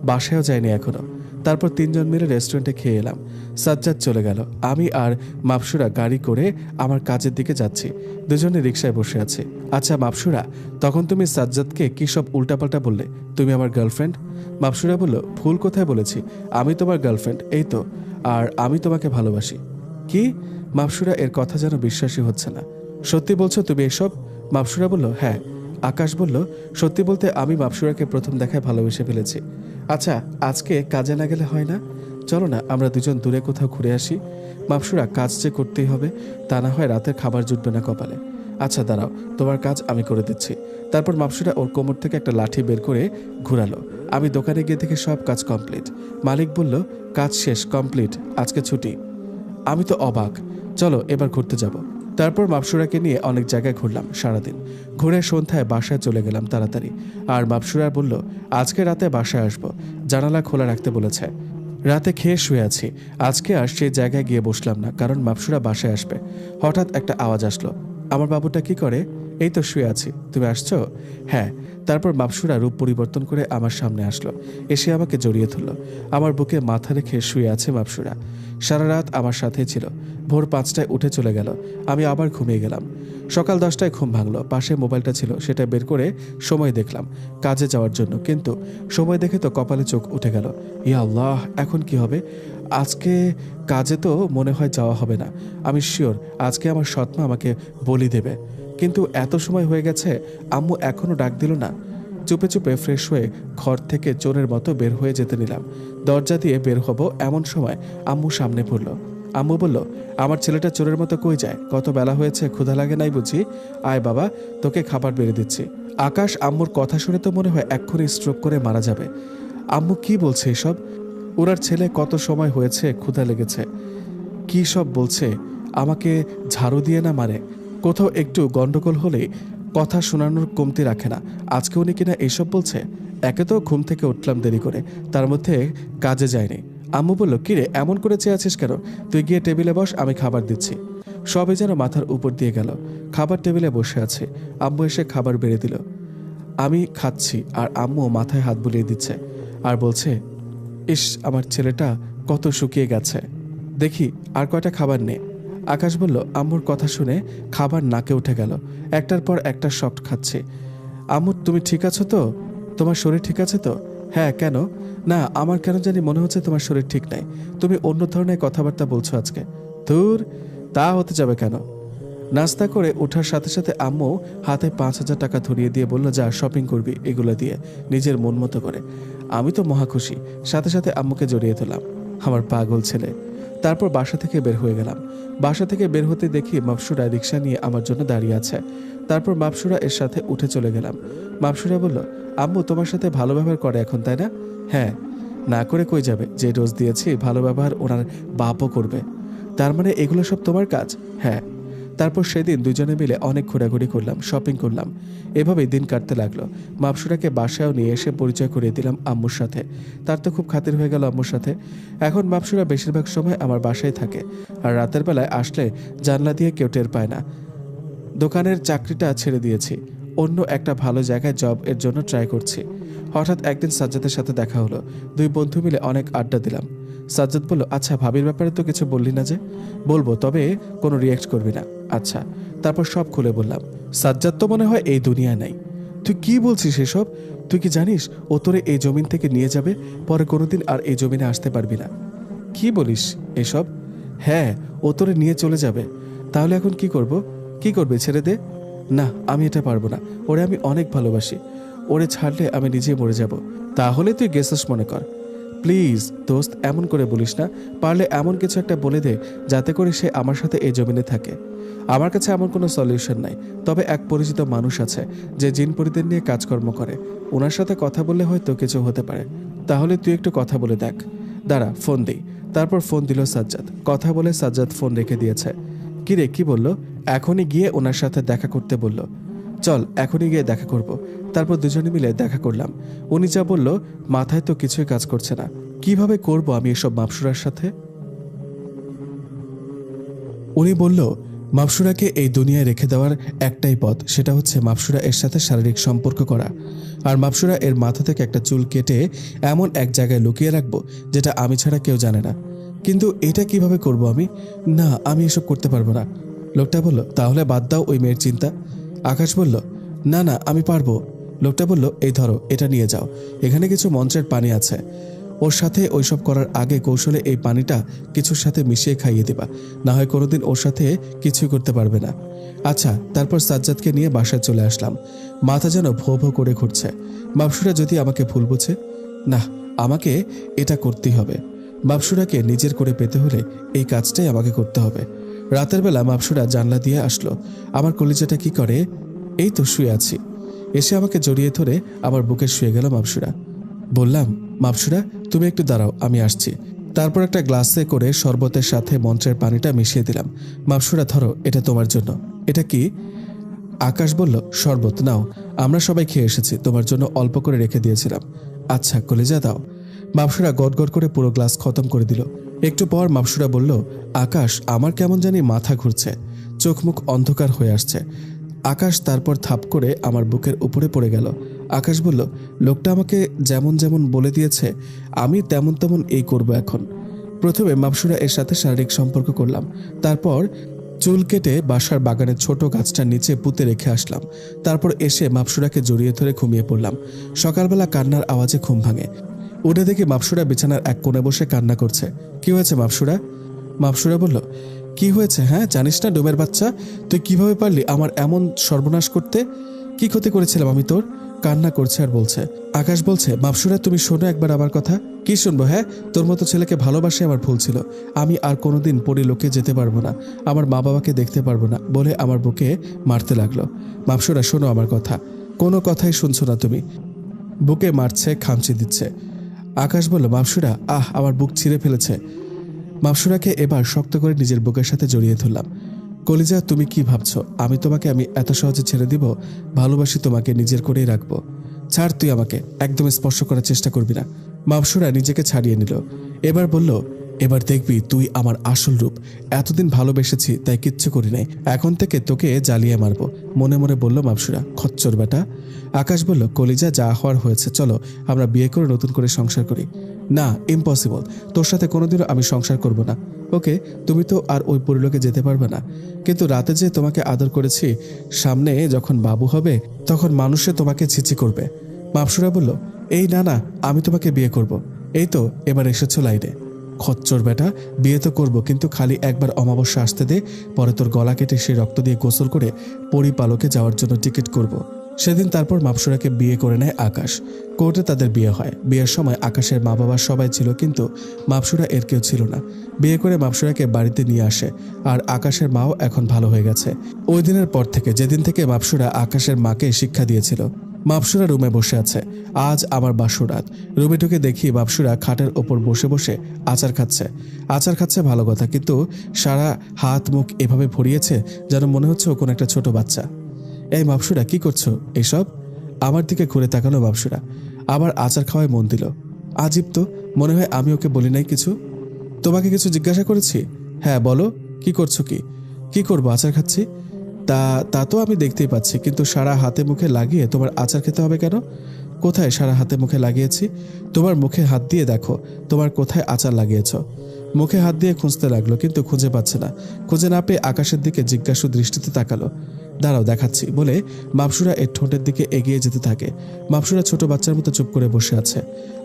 বাসায়ও যাইনি এখনো। তারপর তিনজন মিলে রেস্টুরেন্টে খেয়ে এলাম। সাজ্জাদ চলে গেল। আমি আর মাপসুরা গাড়ি করে আমার কাজের দিকে যাচ্ছি। দুজনে রিকশায় বসে আছি। আচ্ছা মাপসুরা, তখন তুমি সাজ্জাদকে কি সব উল্টাপাল্টা বললে? তুমি আমার গার্লফ্রেন্ড। মাপসুরা বলল, ভুল কোথায় বলেছি? আমি তোমার গার্লফ্রেন্ড, এই তো। আর আমি তোমাকে ভালোবাসি। কি? মাপসুরা এর কথা যেন বিশ্বাসই হচ্ছে না। সত্যি বলছো তুমি এসব? মাপসুরা বলল, হ্যাঁ। আকাশ বলল, সত্যি বলতে আমি মাপসুরাকে প্রথম দেখায় ভালোবেসে ফেলেছি। আচ্ছা আজকে কাজে না গেলে হয় না? চলো না আমরা দুজন দূরে কোথাও ঘুরে আসি। মাপসুরা, কাজ যে করতেই হবে, তা না হয় রাতের খাবার জুটবে না কপালে। আচ্ছা দাঁড়াও, তোমার কাজ আমি করে দিচ্ছি। তারপর মাপসুরা ওর কোমর থেকে একটা লাঠি বের করে ঘুরালো। আমি দোকানে গিয়ে দেখি সব কাজ কমপ্লিট। মালিক বলল, কাজ শেষ, কমপ্লিট, আজকে ছুটি। আমি তো অবাক। চলো এবার ঘুরতে যাব। তারপর মাপসুরাকে নিয়ে অনেক জায়গায় ঘুরলাম সারাদিন। ঘুরে সন্ধ্যায় বাসায় চলে গেলাম তাড়াতাড়ি। আর মাপসুরা বলল, আজকে রাতে বাসায় আসবো, জানালা খোলা রাখতে বলেছে। রাতে খেয়ে শুয়ে আছি। আজকে আর সেই জায়গায় গিয়ে বসলাম না, কারণ মাপসুরা বাসায় আসবে। হঠাৎ একটা আওয়াজ আসলো। আমার বাবুটা কি করে? এই তো শুয়ে আছি, তুমি আসছো? হ্যাঁ। তারপর মাপসুরা রূপ পরিবর্তন করে আমার সামনে আসলো, এসে আমাকে জড়িয়ে ধরলো। আমার বুকে মাথা রেখে শুয়ে আছে মাপসুরা। সারা রাত আমার সাথে ছিল। ভোর 5টায় উঠে চলে গেল। আমি আবার ঘুমিয়ে গেলাম। সকাল 10টায় ঘুম ভাঙলো। পাশে মোবাইলটা ছিল, সেটা বের করে সময় দেখলাম কাজে যাওয়ার জন্য, কিন্তু সময় দেখে তো কপালে চোখ উঠে গেল। ইয়া আল্লাহ, এখন কি হবে? আজকে কাজে তো মনে হয় যাওয়া হবে না। আমি শিওর আজকে আমার সৎমা আমাকে বলি দেবে। কিন্তু এত সময় হয়ে গেছে, আম্মু এখনো ডাক দিল না। চুপে চুপে ফ্রেশ হয়ে ঘর থেকে চোরের মতো বের হয়ে যেতে নিলাম। দরজা দিয়ে বের হব এমন সময় আম্মু সামনে পড়ল। আম্মু বলল, আমার ছেলেটা চোরের মতো কই যায়? কত বেলা হয়েছে, ক্ষুধা লাগে নাই বুঝি? আয় বাবা, তোকে খাবার বেড়ে দিচ্ছি। আকাশ আম্মুর কথা শুনে তো মনে হয় এক্ষুনি স্ট্রোক করে মারা যাবে। আম্মু কি বলছে এসব? ওনার ছেলে কত সময় হয়েছে ক্ষুধা লেগেছে, কি সব বলছে? আমাকে ঝাড়ু দিয়ে না মারে? কোথাও একটু গন্ডগোল হলেই কথা শোনানোর কমতি রাখে না। আজকে উনি কিনা এইসব বলছে। একে তো ঘুম থেকে উঠলাম দেরি করে, তার মধ্যে কাজে যায়নি। আম্মু বলল, কিরে এমন করে চেয়ে আছিস কেন? তুই গিয়ে টেবিলে বস, আমি খাবার দিচ্ছি। সবে যেন মাথার উপর দিয়ে গেল। খাবার টেবিলে বসে আছে। আম্মু এসে খাবার বেড়ে দিল। আমি খাচ্ছি আর আম্মু মাথায় হাত বুলিয়ে দিচ্ছে আর বলছে, ইস আমার ছেলেটা কত শুকিয়ে গেছে, দেখি আর কয়টা খাবার নে। আকাশ বলল, আম্মুর কথা শুনে খাবার নাকে উঠে গেল। একটার পর একটা শক্ট খাচ্ছে। আম্মু তুমি ঠিক আছো তো? তোমার শরীর ঠিক আছে তো? হ্যাঁ, কেন? না, আমার কেন জানি মনে হচ্ছে তোমার শরীর ঠিক নাই। তুমি অন্য ধরনের কথাবার্তা বলছো আজকে। ধুর, তা হতে যাবে কেন? নাস্তা করে ওঠার সাথে সাথে আম্মু হাতে 5,000 টাকা ধরিয়ে দিয়ে বলল, যা শপিং করবি এগুলো দিয়ে, নিজের মন মতো করে। আমি তো মহা খুশি, সাথে সাথে আম্মুকে জড়িয়ে ধরলাম। আমার পাগল ছেলে। তারপর বাসা থেকে বের হয়ে গেলাম। বাসা থেকে বের হতে দেখি মাপসুরা রিক্সা নিয়ে আমার জন্য দাঁড়িয়ে আছে। তারপর মাপসুরা এর সাথে উঠে চলে গেলাম। মাপসুরা বলল, আম্মু তোমার সাথে ভালো ব্যবহার করে এখন, তাই না? হ্যাঁ। না করে কই যাবে? যে ডোজ দিয়েছি ভালো ব্যবহার ওনার বাপও করবে। তার মানে এগুলো সব তোমার কাজ? হ্যাঁ। তারপর সেদিন দুজনে মিলে অনেক ঘোরাঘুরি করলাম, শপিং করলাম। এভাবেই দিন কাটতে লাগলো। মাপসুরাকে বাসায়ও নিয়ে এসে পরিচয় করিয়ে দিলাম আম্মুর সাথে। তার তো খুব খাতির হয়ে গেল আম্মুর সাথে। এখন মাপসুরা বেশিরভাগ সময় আমার বাসায় থাকে, আর রাতের বেলায় আসলে জানলা দিয়ে কেউ টের পায় না। দোকানের চাকরিটা ছেড়ে দিয়েছি, অন্য একটা ভালো জায়গায় জব এর জন্য ট্রাই করছি। হঠাৎ একদিন সাজ্জাদের সাথে দেখা হলো। দুই বন্ধু মিলে অনেক আড্ডা দিলাম। সাজ্জাদ বলল, আচ্ছা ভাবির ব্যাপারে তো কিছু বললি না যে? বলবো, তবে কোনো রিয়াক্ট করবি না। আচ্ছা। তারপর সব খুলে বললাম। সাজ্জাদ তো মনে হয় এই দুনিয়ায় নাই। তুই কি বলছিস এসব? তুই কি জানিস ও তোরে এই জমিন থেকে নিয়ে যাবে? পরে কোনোদিন আর এই জমিনে আসতে পারবি না। কি বলিস এসব? হ্যাঁ, ও তোরে নিয়ে চলে যাবে। তাহলে এখন কি করব? কি করবে? ছেড়ে দে। না, আমি এটা পারবো না। ওরে আমি অনেক ভালোবাসি। ওরে ছাড়লে আমি নিজে মরে যাব। তাহলে তুই গেছস মনে কর। প্লিজ দোস্ত, এমন করে বলিস না। পারলে এমন কিছু একটা বলে দে যাতে করে সে আমার সাথে এই জমিনে থাকে। আমার কাছে এমন কোনো সলিউশন নাই, তবে এক পরিচিত মানুষ আছে যে জিন পরিদের নিয়ে কাজকর্ম করে। ওনার সাথে কথা বললে হয়তো কিছু হতে পারে। তাহলে তুই একটু কথা বলে দেখ। দাঁড়া, ফোন দিই। তারপর ফোন দিল সাজ্জাদ। কথা বলে সাজ্জাদ ফোন রেখে দিয়েছে। কি রে, কি বলল? এখনই গিয়ে ওনার সাথে দেখা করতে বলল। চল, এখনই গিয়ে দেখা করব। তারপর দুজনে মিলে দেখা করলাম। উনি যা বলল, মাথায় তো কিছুই কাজ করছে না। কিভাবে করব আমি এসব মাপসুরার সাথে? উনি বলল, মাপসুরাকে এই দুনিয়ায় রেখে দেওয়ার একটাই পথ, সেটা হচ্ছে মাপসুরা এর সাথে শারীরিক সম্পর্ক করা। আর মাপসুরা এর মাথা থেকে একটা চুল কেটে এমন এক জায়গায় লুকিয়ে রাখবো যেটা আমি ছাড়া কেউ জানে না। কিন্তু এটা কিভাবে করব আমি? না, আমি এসব করতে পারবো না। লোকটা বলল, তাহলে বাদ দাও ওই মেয়ের চিন্তা। আকাশ বলল, না না, আমি পারবো। লোকটা বলল, এই ধরো, এটা নিয়ে যাও। এখানে কিছু মন্ত্রের পানি আছে। ওর সাথে ওইসব করার আগে কৌশলে এই পানিটা কিছুর সাথে মিশিয়ে খাইয়ে দিবা, না হয় কোনোদিন ওর সাথে কিছুই করতে পারবে না। আচ্ছা। তারপর সাজ্জাদকে নিয়ে বাসায় চলে আসলাম। মাথা যেন ভো ভো করে ঘুরছে। বাপসুরা যদি আমাকে ভুল বুঝে? না, আমাকে এটা করতেই হবে। বাপসুরাকে নিজের করে পেতে হলে এই কাজটাই আমাকে করতে হবে। রাতের বেলা বাপসুরা জানলা দিয়ে আসলো। আমার কলিজাটা কি করে? এই তো শুয়ে আছি। এসে আমাকে জড়িয়ে ধরে আমার বুকে শুয়ে গেল মাপসুরা। বললাম, মাপসুরা তুমি একটু দাঁড়াও, আমি আসছি। তারপর একটা গ্লাসে করে শরবতের সাথে মন্ত্রের পানিটা মিশিয়ে দিলাম। মাপসুরা, ধরো, এটা তোমার জন্য। এটা কি? আকাশ বলল, শরবত নাও, আমরা সবাই খেয়ে এসেছি, তোমার জন্য অল্প করে রেখে দিয়েছিলাম। আচ্ছা, কলিজা দাও। মাপসুরা গড়গড় করে পুরো গ্লাস খতম করে দিল। একটু পর মাপসুরা বলল, আকাশ, আমার কেমন জানি মাথা ঘুরছে, চোখ মুখ অন্ধকার হয়ে আসছে। আকাশ তারপর থাপ করে আমার বুকের উপরে পড়ে গেল। আকাশ বলল, লোকটা আমাকে যেমন যেমন বলে দিয়েছে আমি তেমন তেমন এই করব এখন। প্রথমে মাপসুরা এর সাথে শারীরিক সম্পর্ক করলাম। তারপর চুল কেটে বাসার বাগানের ছোট গাছটার নিচে পুঁতে রেখে আসলাম। তারপর এসে মাপসুরাকে জড়িয়ে ধরে ঘুমিয়ে পড়লাম। সকালবেলা কান্নার আওয়াজে ঘুম ভাঙে। উঠে দেখি মাপসুরা বিছানার এক কোণে বসে কান্না করছে। কি হয়েছে মাপসুরা? মাপসুরা বলল, কি হয়েছে? হ্যাঁ, জানিস না ডোমের বাচ্চা, তুই কিভাবে পারলি আমার এমন সর্বনাশ করতে? কি ক্ষতি করেছিলাম আমি তোর? কান্না করছে আর বলছে। আকাশ বলছে, মাপসুরা তুমি শোনো একবার আমার কথা। কি শুনবো? হ্যাঁ, তোর মতো ছেলেকে ভালোবাসে আমার ভুল ছিল। আমি আর কোনোদিন পরিলোকে যেতে পারবো না, আমার মা বাবাকে দেখতে পারবো না বলে আমার বুকে মারতে লাগলো। মাপসুরা শোনো আমার কথা। কোনো কথাই শুনছো না তুমি। বুকে মারছে, খামচি দিচ্ছে। আকাশ বলল, মাপসুরা, আমার বুক ছিঁড়ে ফেলেছে। মাপসুরাকে এবার শক্ত করে নিজের বুকের সাথে জড়িয়ে ধরলাম। কলিজা, তুমি কি ভাবছো আমি এত সহজে ছেড়ে দিব? ভালোবাসি তোমাকে, নিজের করেই রাখবো। ছাড় তুই আমাকে, একদম স্পর্শ করার চেষ্টা করবি না। মাপসুরা নিজেকে ছাড়িয়ে নিল। এবার বলল, এবার দেখবি তুই আমার আসল রূপ। এতদিন ভালোবেসেছি তাই কিচ্ছু করি নাই, এখন থেকে তোকে জ্বালিয়ে মারবো, মনে মনে বলল মাপসুরা। খচ্চর বেটা। আকাশ বলল, কলিজা, যা হওয়ার হয়েছে, চলো আমরা বিয়ে করে নতুন করে সংসার করি। না, ইম্পসিবল, তোর সাথে কোনোদিনও আমি সংসার করব না। ওকে, তুমি তো আর ওই পরিলোকে যেতে পারবে না, কিন্তু রাতে যে তোমাকে আদর করেছি, সামনে যখন বাবু হবে তখন মানুষে তোমাকে ছিচি করবে। মাপসুরা বলল, এই না না, আমি তোমাকে বিয়ে করব। এই তো এবার এসেছো লাইনে। খচ্চর বেটা, বিয়ে তো করবো, কিন্তু খালি একবার অমাবস্যা আসতে দে, পরে তোর গলা কেটে সেই রক্ত দিয়ে গোসল করে পরিপালকে যাওয়ার জন্য টিকিট করব। সেদিন তারপর মাপসুরাকে বিয়ে করে নেয় আকাশ। কোর্টে তাদের বিয়ে হয়। বিয়ের সময় আকাশের মা বাবা সবাই ছিল, কিন্তু মাপসুরা এর কেউ ছিল না। বিয়ে করে মাপসুরাকে বাড়িতে নিয়ে আসে, আর আকাশের মাও এখন ভালো হয়ে গেছে। ওই দিনের পর থেকে, যেদিন থেকে মাপসুরা আকাশের মাকে শিক্ষা দিয়েছিল। মাপসুরা রুমে বসে আছে। আজ আমার বাসরাত। রুমে ঢুকে দেখি মাপসুরা খাটের ওপর বসে বসে আচার খাচ্ছে। আচার খাচ্ছে ভালো কথা, কিন্তু সারা হাত মুখ এভাবে ভরিয়েছে যেন মনে হচ্ছে ও কোনো একটা ছোট বাচ্চা। এই মাপসুরা, কি করছো এইসব? আমার দিকে ঘুরে তাকালো মাপসুরা। আবার আচার খাওয়ায় মন দিল। আজীব তো, মনে হয় আমি ওকে বলি নাই কিছু। তোমাকে কিছু জিজ্ঞাসা করেছি? হ্যাঁ বলো, কি করছো? কি করবো, আচার খাচ্ছি। তা তা তো আমি দেখতেই পাচ্ছি, কিন্তু সারা হাতে মুখে লাগিয়ে তোমার আচার খেতে হবে কেন? কোথায় সারা হাতে মুখে লাগিয়েছি? তোমার মুখে হাত দিয়ে দেখো তোমার কোথায় আচার লাগিয়েছ। মুখে হাত দিয়ে খুঁজতে লাগলো, কিন্তু খুঁজে পাচ্ছে না। খুঁজে না পেয়ে আকাশের দিকে জিজ্ঞাসু দৃষ্টিতে তাকালো। দাঁড়াও, দেখাচ্ছি বলে মাপসুরা এর ঠোঁটের দিকে এগিয়ে যেতে থাকে। মাপসুরা ছোট বাচ্চার মতো চুপ করে বসে আছে।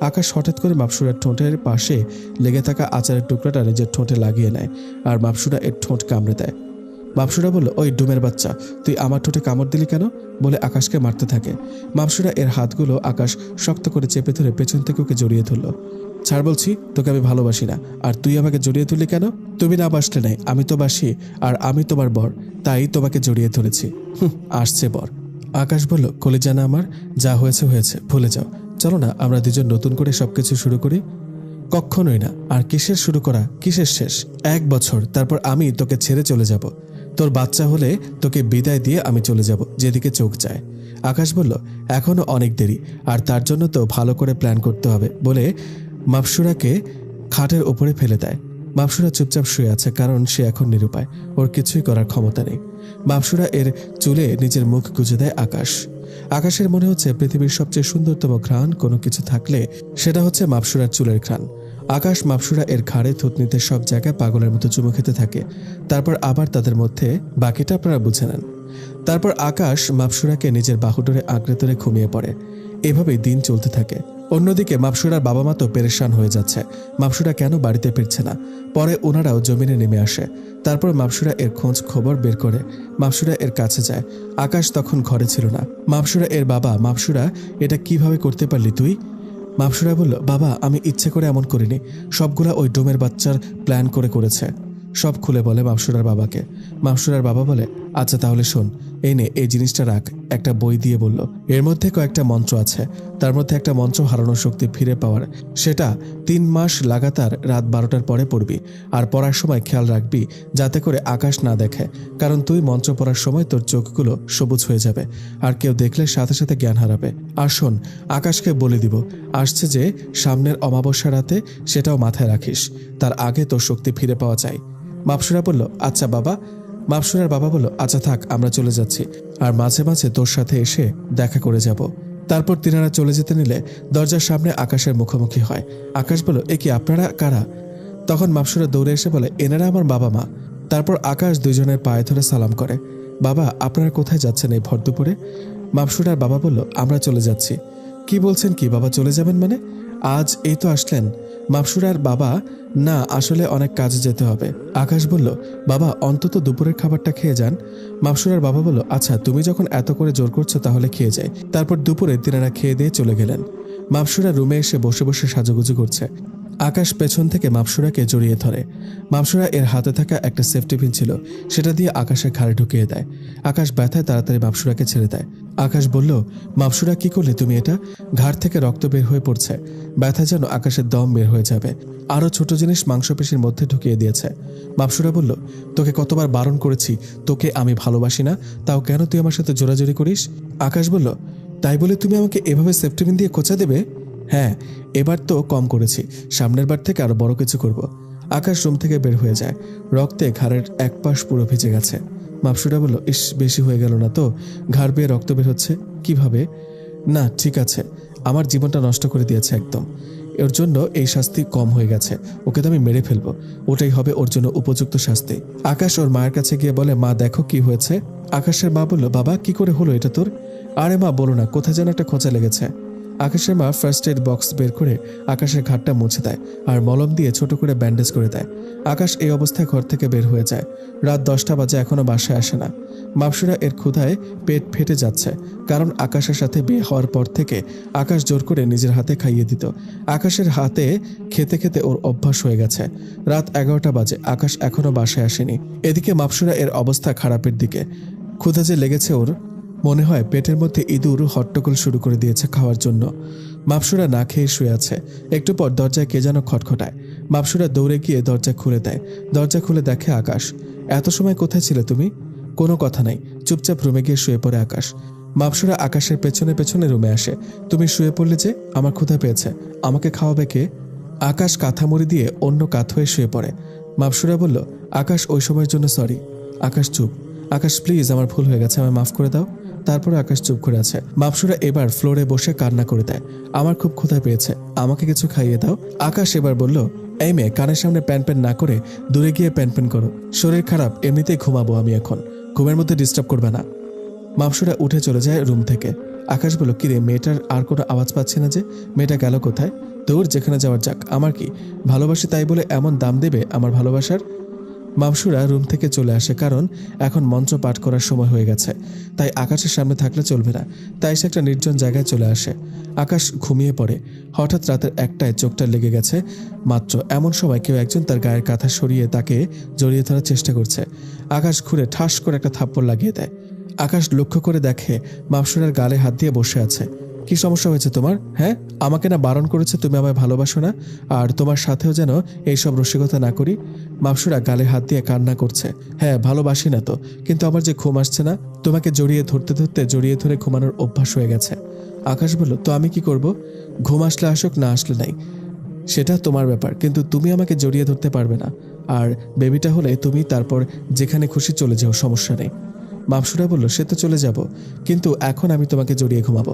আকাশ হঠাৎ করে মাপসুরার ঠোঁটের পাশে লেগে থাকা আচারের টুকরাটা নিজের ঠোঁটে লাগিয়ে নেয়, আর মাপসুরা এর ঠোঁট কামড়ে দেয়। মাপসুরা বলল, ওই ডুমের বাচ্চা, তুই আমার ঠোঁটে কামড় দিলি কেন? বলে আকাশকে মারতে থাকে। মাপসুরা এর হাতগুলো আকাশ শক্ত করে চেপে ধরে পেছন থেকে ওকে জড়িয়ে ধরল। ছাড় বলছি, তোকে আমি ভালোবাসি না, আর তুই আমাকে জড়িয়ে ধরলি কেন? তুমি না বাসলে নাই, আমি তো বাসি, আর আমি তোমার বর, তাই তোমাকে জড়িয়ে ধরেছি। আসছে বর। আকাশ বলল, কলিজা না আমার, যা হয়েছে হয়েছে, ভুলে যাও। চলো না আমরা দুজন নতুন করে সবকিছু শুরু করি। কখনোই না। আর কিসের শুরু করা, কিসের শেষ? 1 বছর, তারপর আমি তোকে ছেড়ে চলে যাব। তোর বাচ্চা হলে তোকে বিদায় দিয়ে আমি চলে যাব যেদিকে চোখ যায়। আকাশ বলল, এখনো অনেক দেরি, আর তার জন্য তো ভালো করে প্ল্যান করতে হবে বলে মাপসুরাকে খাটের ওপরে ফেলে দেয়। মাপসুরা চুপচাপ শুয়ে আছে, কারণ সে এখন নিরুপায়, ওর কিছুই করার ক্ষমতা নেই। মাপসুরা এর চুলে নিজের মুখ গুজে দেয় আকাশ। আকাশের মনে হচ্ছে পৃথিবীর সবচেয়ে সুন্দরতম ঘ্রাণ কোনো কিছু থাকলে সেটা হচ্ছে মাপসুরার চুলের ঘ্রাণ। আকাশ মাপসুরা এর ঘাড়ে থুতনিতে সব জায়গায় পাগলের মতো চুমু খেতে থাকে। তারপর আবার তাদের মধ্যে বাকিটা আপনারা বুঝে নেন। তারপর আকাশ মাপসুরাকে নিজের বাহুডোরে আঁকড়ে ধরে ঘুমিয়ে পড়ে। এভাবেই দিন চলতে থাকে। অন্যদিকে মাপসুরার বাবা মা তো পেরেশান হয়ে যাচ্ছে, মাপসুরা কেন বাড়িতে ফিরছে না। পরে ওনারাও জমিনে নেমে আসে। তারপর মাপসুরা এর খোঁজ খবর বের করে মাপসুরা এর কাছে যায়। আকাশ তখন ঘরে ছিল না। মাপসুরা এর বাবা, মাপসুরা এটা কিভাবে করতে পারলি তুই? মাপসুরা বলল, বাবা আমি ইচ্ছে করে এমন করিনি, সবগুলা ওই ডোমের বাচ্চার প্ল্যান করে করেছে। সব খুলে বলে মাপসুরার বাবাকে। মাপসুরার বাবা বলে, আচ্ছা তাহলে শোন, এই নে এই জিনিসটা রাখ। একটা বই দিয়ে বলল, এর মধ্যে কয়েকটা মন্ত্র আছে, তার মধ্যে একটা মন্ত্র হারানোর শক্তি ফিরে পাওয়ার, সেটা 3 মাস লাগাতার রাত 12টার পরে পড়বি। আর পড়ার সময় খেয়াল রাখবি যাতে করে আকাশ না দেখে, কারণ তুই মন্ত্র পড়ার সময় তোর চোখগুলো সবুজ হয়ে যাবে, আর কেউ দেখলে সাথে সাথে জ্ঞান হারাবে। আর শোন, আকাশকে বলে দিব আসছে যে সামনের অমাবস্যা রাতে, সেটাও মাথায় রাখিস, তার আগে তোর শক্তি ফিরে পাওয়া চাই। মাপসুরা বলল, আচ্ছা বাবা। মাপসুরার বাবা বলল, আচ্ছা থাক, আমরা চলে যাচ্ছি, আর মাঝে মাঝে তোর সাথে এসে দেখা করে যাব। তারপর তিনারা চলে যেতে নিলে দরজার সামনে আকাশের মুখোমুখি হয়। আকাশ বলল, এ কি আপনারা কারা? তখন মাপসুরা দৌড়ে এসে বলে, এনারা আমার বাবা মা। তারপর আকাশ দুজনের পায়ে ধরে সালাম করে। বাবা আপনারা কোথায় যাচ্ছেন এই ভর দুপুরে? মাপসুরার বাবা বলল, আমরা চলে যাচ্ছি। কি বলছেন কি বাবা, চলে যাবেন মানে? আজ এই তো আসলেন। মাপসুরার বাবা, না আসলে অনেক কাজে যেতে হবে। আকাশ বলল, বাবা অন্তত দুপুরের খাবারটা খেয়ে যান। মাপসুরার বাবা বলল, আচ্ছা তুমি যখন এত করে জোর করছো তাহলে খেয়ে যাই। তারপর দুপুরে তিনারা খেয়ে দিয়ে চলে গেলেন। মাপসুরা রুমে এসে বসে বসে সাজুগুজু করছে। আকাশ পেছন থেকে মাপসুরাকে জড়িয়ে ধরে। মাপসুরা এর হাতে থাকা একটা সেফটি পিন ছিল, সেটা দিয়ে আকাশের ঘাড়ে ঢুকিয়ে দেয়। আকাশ ব্যথায় তাড়াতাড়ি মাপসুরাকে ছেড়ে দেয়। আকাশ বলল, মাপসুরা কি করলে তুমি এটা? ঘাড় থেকে রক্ত বের হয়ে পড়ছে, ব্যথা যেন আকাশের দম বের হয়ে যাবে। আরও ছোট জিনিস মাংসপেশির মধ্যে ঢুকিয়ে দিয়েছে। মাপসুরা বলল, তোকে কতবার বারণ করেছি, তোকে আমি ভালোবাসি না, তাও কেন তুই আমার সাথে জোরাজোরি করিস? আকাশ বলল, তাই বলে তুমি আমাকে এভাবে সেফটি পিন দিয়ে খোঁচা দেবে? হ্যাঁ, এবার তো কম করেছি, সামনের বার থেকে আরো বড় কিছু করব। আকাশ রুম থেকে বের হয়ে যায়। রক্তে ঘাড়ের এক পাশ পুরো ভিজে গেছে। মাপসুরা বলল, ইস বেশি হয়ে গেল না তো? ঘাড় বেয়ে রক্ত বের হচ্ছে কিভাবে? না ঠিক আছে, আমার জীবনটা নষ্ট করে দিয়েছে একদম, এর জন্য এই শাস্তি কম হয়ে গেছে, ওকে তো আমি মেরে ফেলবো, ওটাই হবে ওর জন্য উপযুক্ত শাস্তি। আকাশ ওর মায়ের কাছে গিয়ে বলে, মা দেখো কি হয়েছে। আকাশের মা বলল, বাবা কি করে হলো এটা তোর? আরে মা বলো না, কোথায় যেন একটা খোঁচা লেগেছে। আকাশের মা ফার্স্ট এড বক্স বের করে আকাশের ঘাটটা মুছে দেয় আর মলম দিয়ে ছোট করে ব্যান্ডেজ করে দেয়। আকাশ এই অবস্থায় ঘর থেকে বের হয়ে যায়। রাত 10টা বাজে, এখনো বাসায় আসে না। মাপসুরা এর ক্ষুধায় পেট ফেটে যাচ্ছে, কারণ আকাশের সাথে বিয়ে হওয়ার পর থেকে আকাশ জোর করে নিজের হাতে খাইয়ে দিত। আকাশের হাতে খেতে খেতে ওর অভ্যাস হয়ে গেছে। রাত 11টা বাজে, আকাশ এখনো বাসায় আসেনি। এদিকে মাপসুরা এর অবস্থা খারাপের দিকে। ক্ষুধা যে লেগেছে ওর, মনে হয় পেটের মধ্যে ইঁদুর হট্টগোল শুরু করে দিয়েছে খাওয়ার জন্য। মাপসুরা না খেয়ে শুয়ে আছে। একটু পর দরজায় কে যেন খটখটায়। মাপসুরা দৌড়ে গিয়ে দরজা খুলে দেয়। দরজা খুলে দেখে আকাশ। এত সময় কোথায় ছিলে তুমি? কোনো কথা নাই, চুপচাপ রুমে গিয়ে শুয়ে পড়ে আকাশ। মাপসুরা আকাশের পেছনে পেছনে রুমে আসে। তুমি শুয়ে পড়লে যে, আমার ক্ষুধা পেয়েছে, আমাকে খাওয়াবে কে? আকাশ কাঁথা মুড়ি দিয়ে অন্য কাত হয়ে শুয়ে পড়ে। মাপসুরা বলল, আকাশ ওই সময়ের জন্য সরি। আকাশ চুপ। আকাশ প্লিজ, আমার ভুল হয়ে গেছে, আমায় মাফ করে দাও। তারপরে আকাশ চুপ করে আছে। মাপসুরা এবার ফ্লোরে বসে কান্না করে দেয়। আমার খুব ক্ষুধা পেয়েছে, আমাকে কিছু খাইয়ে দাও। আকাশ এবার বলল, এই মেয়ে, কানের সামনে প্যান প্যান না করে দূরে গিয়ে প্যান প্যান করো, শরীর খারাপ, এমনিতেই ঘুমাবো আমি এখন, ঘুমের মধ্যে ডিস্টার্ব করবে না। মাপসুরা উঠে চলে যায় রুম থেকে। আকাশ বলল, কিরে মেয়েটার আর কোনো আওয়াজ পাচ্ছি না যে, মেয়েটা গেল কোথায়? তোর যেখানে যাওয়ার যাক, আমার কি, ভালোবাসি তাই বলে এমন দাম দেবে আমার ভালোবাসার? মাপসুরা রুম থেকে চলে আসে, কারণ এখন মন্ত্র পাঠ করার সময় হয়ে গেছে, তাই আকাশের সামনে থাকলে চলবে না। তাই সে একটা নির্জন জায়গায় চলে আসে। আকাশ ঘুমিয়ে পড়ে। হঠাৎ রাতের 1টায় চোখটা লেগে গেছে মাত্র, এমন সময় কেউ একজন তার গায়ের কাঁথা সরিয়ে তাকে জড়িয়ে ধরার চেষ্টা করছে। আকাশ ঘুরে ঠাস করে একটা থাপ্পড় লাগিয়ে দেয়। আকাশ লক্ষ্য করে দেখে মাপসুরার গালে হাত দিয়ে বসে আছে। কি সমস্যা হয়েছে তোমার? হ্যাঁ, আমাকে না বারণ করেছে তুমি আমায় ভালোবাসো না, আর তোমার সাথেও যেন এইসব রসিকতা না করি। মাপসুরা গালে হাত দিয়ে কান্না করছে। হ্যাঁ, ভালোবাসি না তো, কিন্তু আমার যে ঘুম আসছে না, তোমাকে জড়িয়ে ধরতে ধরতে জড়িয়ে ধরে ঘুমানোর অভ্যাস হয়ে গেছে। আকাশ বলল, তো আমি কি করব? ঘুম আসলে আসুক, না আসলে নাই, সেটা তোমার ব্যাপার, কিন্তু তুমি আমাকে জড়িয়ে ধরতে পারবে না। আর বেবিটা হলে তুমি তারপর যেখানে খুশি চলে যাও, সমস্যা নেই। মাপসুরা বলল, সে তো চলে যাব, কিন্তু এখন আমি তোমাকে জড়িয়ে ঘুমাবো।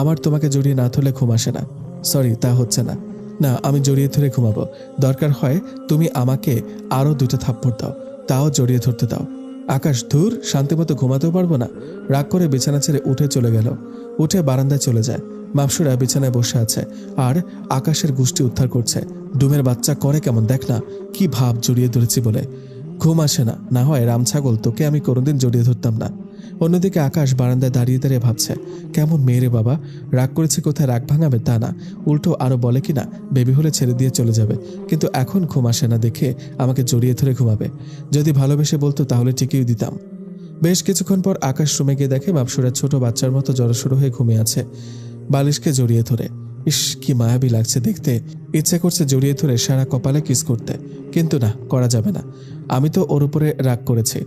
আমার তোমাকে জড়িয়ে না ধরলে ঘুম আসে না। সরি, তা হচ্ছে না। না, আমি জড়িয়ে ধরে ঘুমাবো। দরকার হয় তুমি আমাকে আরও 2টা থাপ্পড় দাও, তাও জড়িয়ে ধরতে দাও। আকাশ, ধুর, শান্তিমতো ঘুমাতেও পারবো না। রাগ করে বিছানা ছেড়ে উঠে চলে গেল। উঠে বারান্দায় চলে যায়। মাপসুরা বিছানায় বসে আছে আর আকাশের গুষ্টি উদ্ধার করছে। ডুমের বাচ্চা করে কেমন দেখ না, কি ভাব জড়িয়ে ধরেছি বলে। ঘুম আসে না, না হয় রামছাগল, তোকে আমি কোনোদিন জড়িয়ে ধরতাম না। অন্যদিকে আকাশ বারান্দায় দাঁড়িয়ে দাঁড়িয়ে ভাবছে, কেমন মেয়ে রে বাবা, রাগ করেছে কোথায় রাগ ভাঙাবে তা না, উল্টো আরো বলে কিনা বেবি হলে ছেড়ে দিয়ে চলে যাবে, কিন্তু এখন ঘুম আসে না দেখে আমাকে জড়িয়ে ধরে ঘুমাবে। যদি ভালোবেসে বলতো তাহলে ঠিকই দিতাম। বেশ কিছুক্ষণ পর আকাশ রুমে গিয়ে দেখে মাপসুরা ছোট বাচ্চার মতো জড়সড় হয়ে ঘুমিয়ে আছে, বালিশকে জড়িয়ে ধরে। ইস, কি মায়াবী লাগছে দেখতে। ইচ্ছে করছে জড়িয়ে ধরে সারা কপালে কিস করতে, কিন্তু না, করা যাবে না। আমি তো ওর উপরে রাগ করেছি।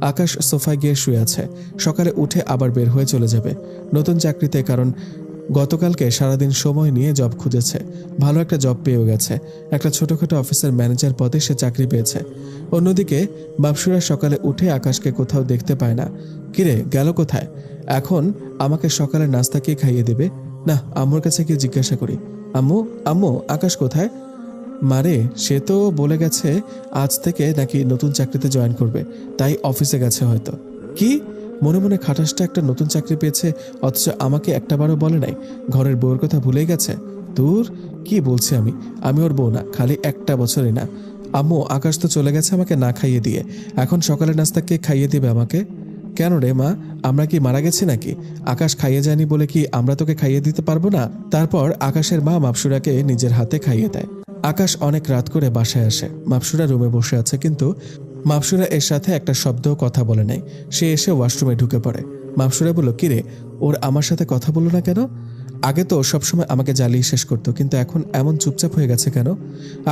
আকাশ সোফায় গিয়ে শুয়ে আছে। সকালে উঠে আবার বের হয়ে চলে যাবে নতুন চাকরিতে, কারণ গতকালকে সারাদিন সময় নিয়ে জব খুঁজেছে। ভালো একটা জব পেয়েও গেছে। একটা ছোটখাটো অফিসের ম্যানেজার পদে সে চাকরি পেয়েছে। অন্যদিকে বাপসুরা সকালে উঠে আকাশকে কোথাও দেখতে পায় না। কিরে, গেল কোথায়? এখন আমাকে সকালে নাস্তা কে খাইয়ে দেবে? না, আম্মুর কাছে গিয়ে জিজ্ঞাসা করি। আম্মু, আম্মু, আকাশ কোথায়? মারে, সে তো বলে গেছে আজ থেকে নাকি নতুন চাকরিতে জয়েন করবে, তাই অফিসে গেছে হয়তো। কি? মনে মনে খাটাসটা একটা নতুন চাকরি পেয়েছে, অথচ আমাকে একটাবারও বলে নাই। ঘরের বউয়ের কথা ভুলেই গেছে। দূর, কি বলছি আমি ওর বউ না, খালি একটা বছরই না। আম্মু, আকাশ তো চলে গেছে আমাকে না খাইয়ে দিয়ে। এখন সকালে নাস্তা কে খাইয়ে দিবে আমাকে? কেন রে মা, আমরা কি মারা গেছি নাকি? আকাশ খাইয়ে যায়নি বলে কি আমরা তোকে খাইয়ে দিতে পারবো না? তারপর আকাশের মা মাপসুরাকে নিজের হাতে খাইয়ে দেয়। আকাশ অনেক রাত করে বাসায় আসে। মাপসুরা রুমে বসে আছে, কিন্তু মাপসুরা এর সাথে একটা শব্দও কথা বলে নাই। সে এসে ওয়াশরুমে ঢুকে পড়ে। মাপসুরা বলল, কিরে, ওর আমার সাথে কথা বললো না কেন? আগে তো সবসময় আমাকে জ্বালিয়ে শেষ করতো, কিন্তু এখন এমন চুপচাপ হয়ে গেছে কেন?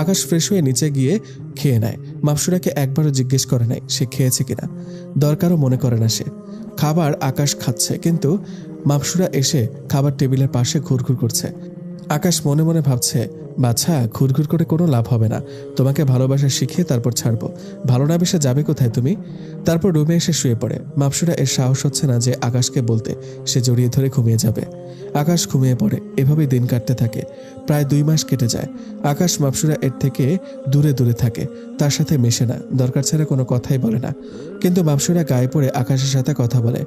আকাশ ফ্রেশ হয়ে নিচে গিয়ে খেয়ে নেয়। মাপসুরাকে একবারও জিজ্ঞেস করে নাই সে খেয়েছে কিনা, দরকারও মনে করে না সে। খাবার আকাশ খাচ্ছে, কিন্তু মাপসুরা এসে খাবার টেবিলের পাশে ঘুরঘুর করছে। আকাশ মনে মনে ভাবছে, বাছা, ঘুরঘুর করে কোনো লাভ হবে না। তোমাকে ভালোবাসা শিখিয়ে তারপর ছাড়বো। ভালো না বেসে যাবে কোথায় তুমি? তারপর রুমে এসে শুয়ে পড়ে। মাপসুরা এর সাহস হচ্ছে না যে আকাশকে বলতে সে জড়িয়ে ধরে ঘুমিয়ে যাবে। আকাশ ঘুমিয়ে পড়ে। এভাবেই দিন কাটতে থাকে। প্রায় 2 মাস কেটে যায়। আকাশ মাপসুরা এর থেকে দূরে দূরে থাকে, তার সাথে মেশে না, দরকার ছাড়া কোনো কথাই বলে না। কিন্তু মাপসুরা গায়ে পড়ে আকাশের সাথে কথা বলে।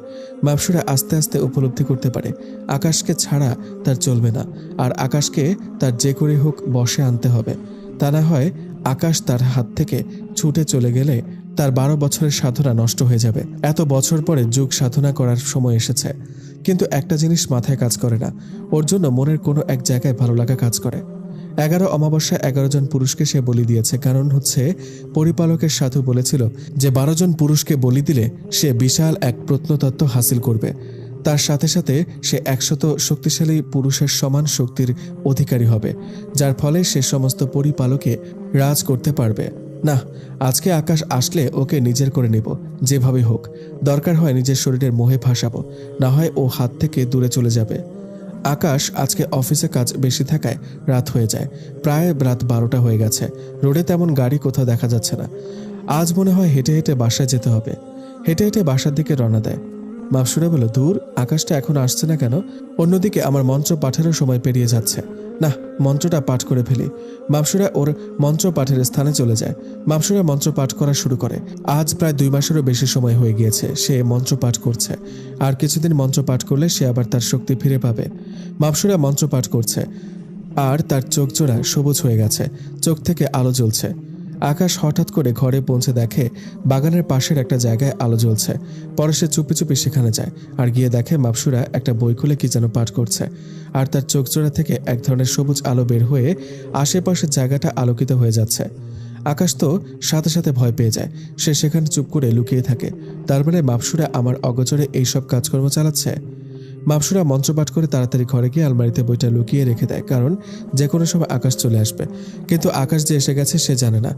মাপসুরা আস্তে আস্তে উপলব্ধি করতে পারে আকাশকে ছাড়া তার চলবে না, আর আকাশকে তার যে করে হোক বশে আনতে হবে। তা না হয় আকাশ তার হাত থেকে ছুটে চলে গেলে তার 12 বছরের সাধনা নষ্ট হয়ে যাবে। এত বছর পরে যুগ সাধনা করার সময় এসেছে, কিন্তু একটা জিনিস মাথায় কাজ করে না, ওর জন্য মনের কোনো এক জায়গায় ভালো লাগা কাজ করে। 11 অমাবস্যায় 11 জন পুরুষকে সে বলি দিয়েছে, কারণ হচ্ছে পরিপালকের সাধু বলেছিল যে 12 জন পুরুষকে বলি দিলে সে বিশাল এক প্রত্নতত্ত্ব হাসিল করবে। তার সাথে সাথে সে 100 শক্তিশালী পুরুষের সমান শক্তির অধিকারী হবে, যার ফলে সে সমস্ত পরিপালকে রাজ করতে পারবে। না, আজকে আকাশ আসলে ওকে নিজের করে নেব, যেভাবে হোক। দরকার হয় নিজের শরীরের মোহে ফাঁসাবো, না হয় ও হাত থেকে দূরে চলে যাবে। আকাশ আজকে অফিসে কাজ বেশি থাকায় রাত হয়ে যায়। প্রায় রাত 12টা হয়ে গেছে। রোডে তেমন গাড়ি কোথাও দেখা যাচ্ছে না। আজ মনে হয় হেঁটে হেঁটে বাসায় যেতে হবে। হেঁটে হেঁটে বাসার দিকে রওনা দেয়। মাপসুরা বলল, দূর, আকাশটা এখন আসছে না কেন? অন্যদিকে আমার মন্ত্র পাঠেরও সময় পেরিয়ে যাচ্ছে। না, মন্ত্রটা পাঠ করে ফেলি। মাপসুরা ওর মন্ত্র পাঠের স্থানে চলে যায়। মাপসুরা মন্ত্র পাঠ করা শুরু করে। আজ প্রায় 2 মাসেরও বেশি সময় হয়ে গিয়েছে সে মন্ত্র পাঠ করছে। আর কিছুদিন মন্ত্র পাঠ করলে সে আবার তার শক্তি ফিরে পাবে। মাপসুরা মন্ত্র পাঠ করছে, আর তার চোখ জোড়া সবুজ হয়ে গেছে, চোখ থেকে আলো জ্বলছে। আকাশ হঠাৎ করে ঘরে পৌঁছে দেখে বাগানের পাশের একটা জায়গায় আলো জ্বলছে। পরে সে চুপি চুপি সেখানে যায়, আর গিয়ে দেখে মাপসুরা একটা বই খুলে কি যেন পাঠ করছে, আর তার চোখ জোড়া থেকে এক ধরনের সবুজ আলো বের হয়ে আশেপাশের জায়গাটা আলোকিত হয়ে যাচ্ছে। আকাশ তো সাথে সাথে ভয় পেয়ে যায়। সে সেখানে চুপ করে লুকিয়ে থাকে। তার মানে মাপসুরা আমার অগোচরে এইসব কাজকর্ম চালাচ্ছে। মাপসুরা মন্ত্রপাঠ করে তাড়াতাড়ি ঘরে গিয়ে আলমারিতে বইটা লুকিয়ে রেখে দেয়, কারণ যে কোনো সময় আকাশ চলে আসবে। কিন্তু আকাশ যে এসে গেছে সে জানে না।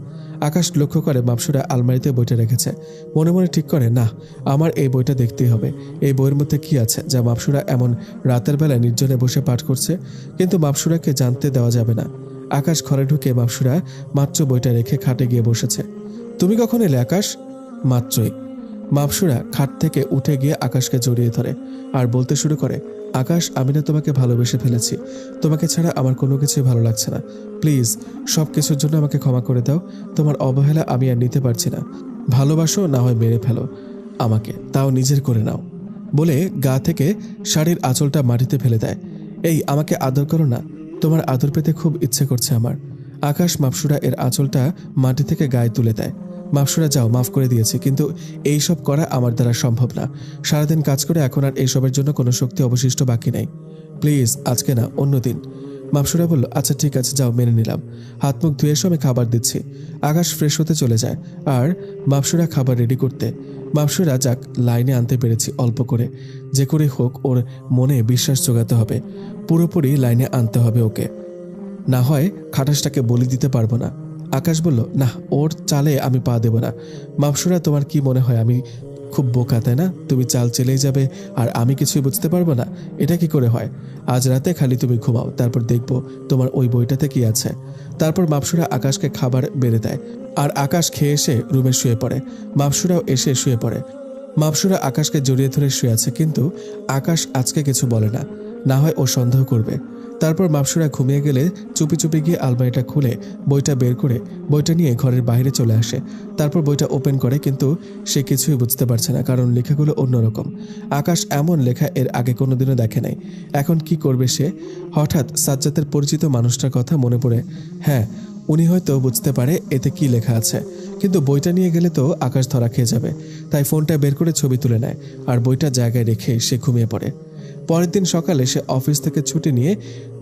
আকাশ লক্ষ্য করে মাপসুরা আলমারিতে বইটা রেখেছে। মনে মনে ঠিক করে, না, আমার এই বইটা দেখতেই হবে। এই বইয়ের মধ্যে কি আছে যা মাপসুরা এমন রাতের বেলায় নির্জনে বসে পাঠ করছে? কিন্তু মাপসুরাকে জানতে দেওয়া যাবে না। আকাশ ঘরে ঢুকে মাপসুরা মাত্র বইটা রেখে খাটে গিয়ে বসেছে। তুমি কখন এলে আকাশ? মাত্রই। মাপসুরা খাট থেকে উঠে গিয়ে আকাশকে জড়িয়ে ধরে আর বলতে শুরু করে, আকাশ, আমি না তোমাকে ভালোবেসে ফেলেছি। তোমাকে ছাড়া আমার কোনো কিছুই ভালো লাগছে না। প্লিজ সব কিছুর জন্য আমাকে ক্ষমা করে দাও। তোমার অবহেলা আমি আর নিতে পারছি না। ভালোবাসো, না হয় মেরে ফেলো আমাকে, তাও নিজের করে নাও। বলে গা থেকে শাড়ির আঁচলটা মাটিতে ফেলে দেয়। এই, আমাকে আদর করো না, তোমার আদর পেতে খুব ইচ্ছে করছে আমার। আকাশ মাপসুরা এর আঁচলটা মাটি থেকে গায়ে তুলে দেয়। মাপসুরা, যাও, মাফ করে দিয়েছি, কিন্তু এইসব করা আমার দ্বারা সম্ভব না। সারাদিন কাজ করে এখন আর এইসবের জন্য কোনো শক্তি অবশিষ্ট বাকি নেই। প্লিজ আজকে না, অন্যদিন। মাপসুরা বলল, আচ্ছা ঠিক আছে, যাও, মেনে নিলাম। হাত মুখ ধুয়ে এসে আমি খাবার দিচ্ছি। আকাশ ফ্রেশ হতে চলে যায় আর মাপসুরা খাবার রেডি করতে। মাপসুরা যাক, লাইনে আনতে পেরেছি অল্প করে, যে করে হোক ওর মনে বিশ্বাস জোগাতে হবে। পুরোপুরি লাইনে আনতে হবে ওকে, না হয় খাটাসটাকে বলি দিতে পারবো না। আকাশ বলল, না, ওর চালে আমি পা দেব না। মাপসুরা, তোমার কি মনে হয় আমি খুব বোকা, তাই না? তুমি চাল চেলেই যাবে আর আমি কিছুই বুঝতে পারবো না? এটা কি করে হয়? আজ রাতে খালি তুমি ঘুমাও, তারপর দেখবো তোমার ওই বইটাতে কি আছে। তারপর মাপসুরা আকাশকে খাবার বেড়ে দেয় আর আকাশ খেয়ে এসে রুমে শুয়ে পড়ে। মাপসুরাও এসে শুয়ে পড়ে। মাপসুরা আকাশকে জড়িয়ে ধরে শুয়ে আছে, কিন্তু আকাশ আজকে কিছু বলে না, না হয় ও সন্দেহ করবে। তারপর মাপসুরা ঘুমিয়ে গেলে চুপি চুপি গিয়ে আলমারিটা খুলে বইটা বের করে বইটা নিয়ে ঘরের বাইরে চলে আসে। তারপর বইটা ওপেন করে, কিন্তু সে কিছুই বুঝতে পারছে না, কারণ লেখাগুলো অন্যরকম। আকাশ এমন লেখা এর আগে কোনোদিনও দেখে নাই। এখন কি করবে সে? হঠাৎ সাজ্জাদের পরিচিত মানুষটার কথা মনে পড়ে। হ্যাঁ, উনি হয়তো বুঝতে পারে এতে কি লেখা আছে, কিন্তু বইটা নিয়ে গেলে তো আকাশ ধরা খেয়ে যাবে। তাই ফোনটা বের করে ছবি তুলে নেয় আর বইটা জায়গায় রেখে সে ঘুমিয়ে পড়ে। পরের দিন সকালে সে অফিস থেকে ছুটি নিয়ে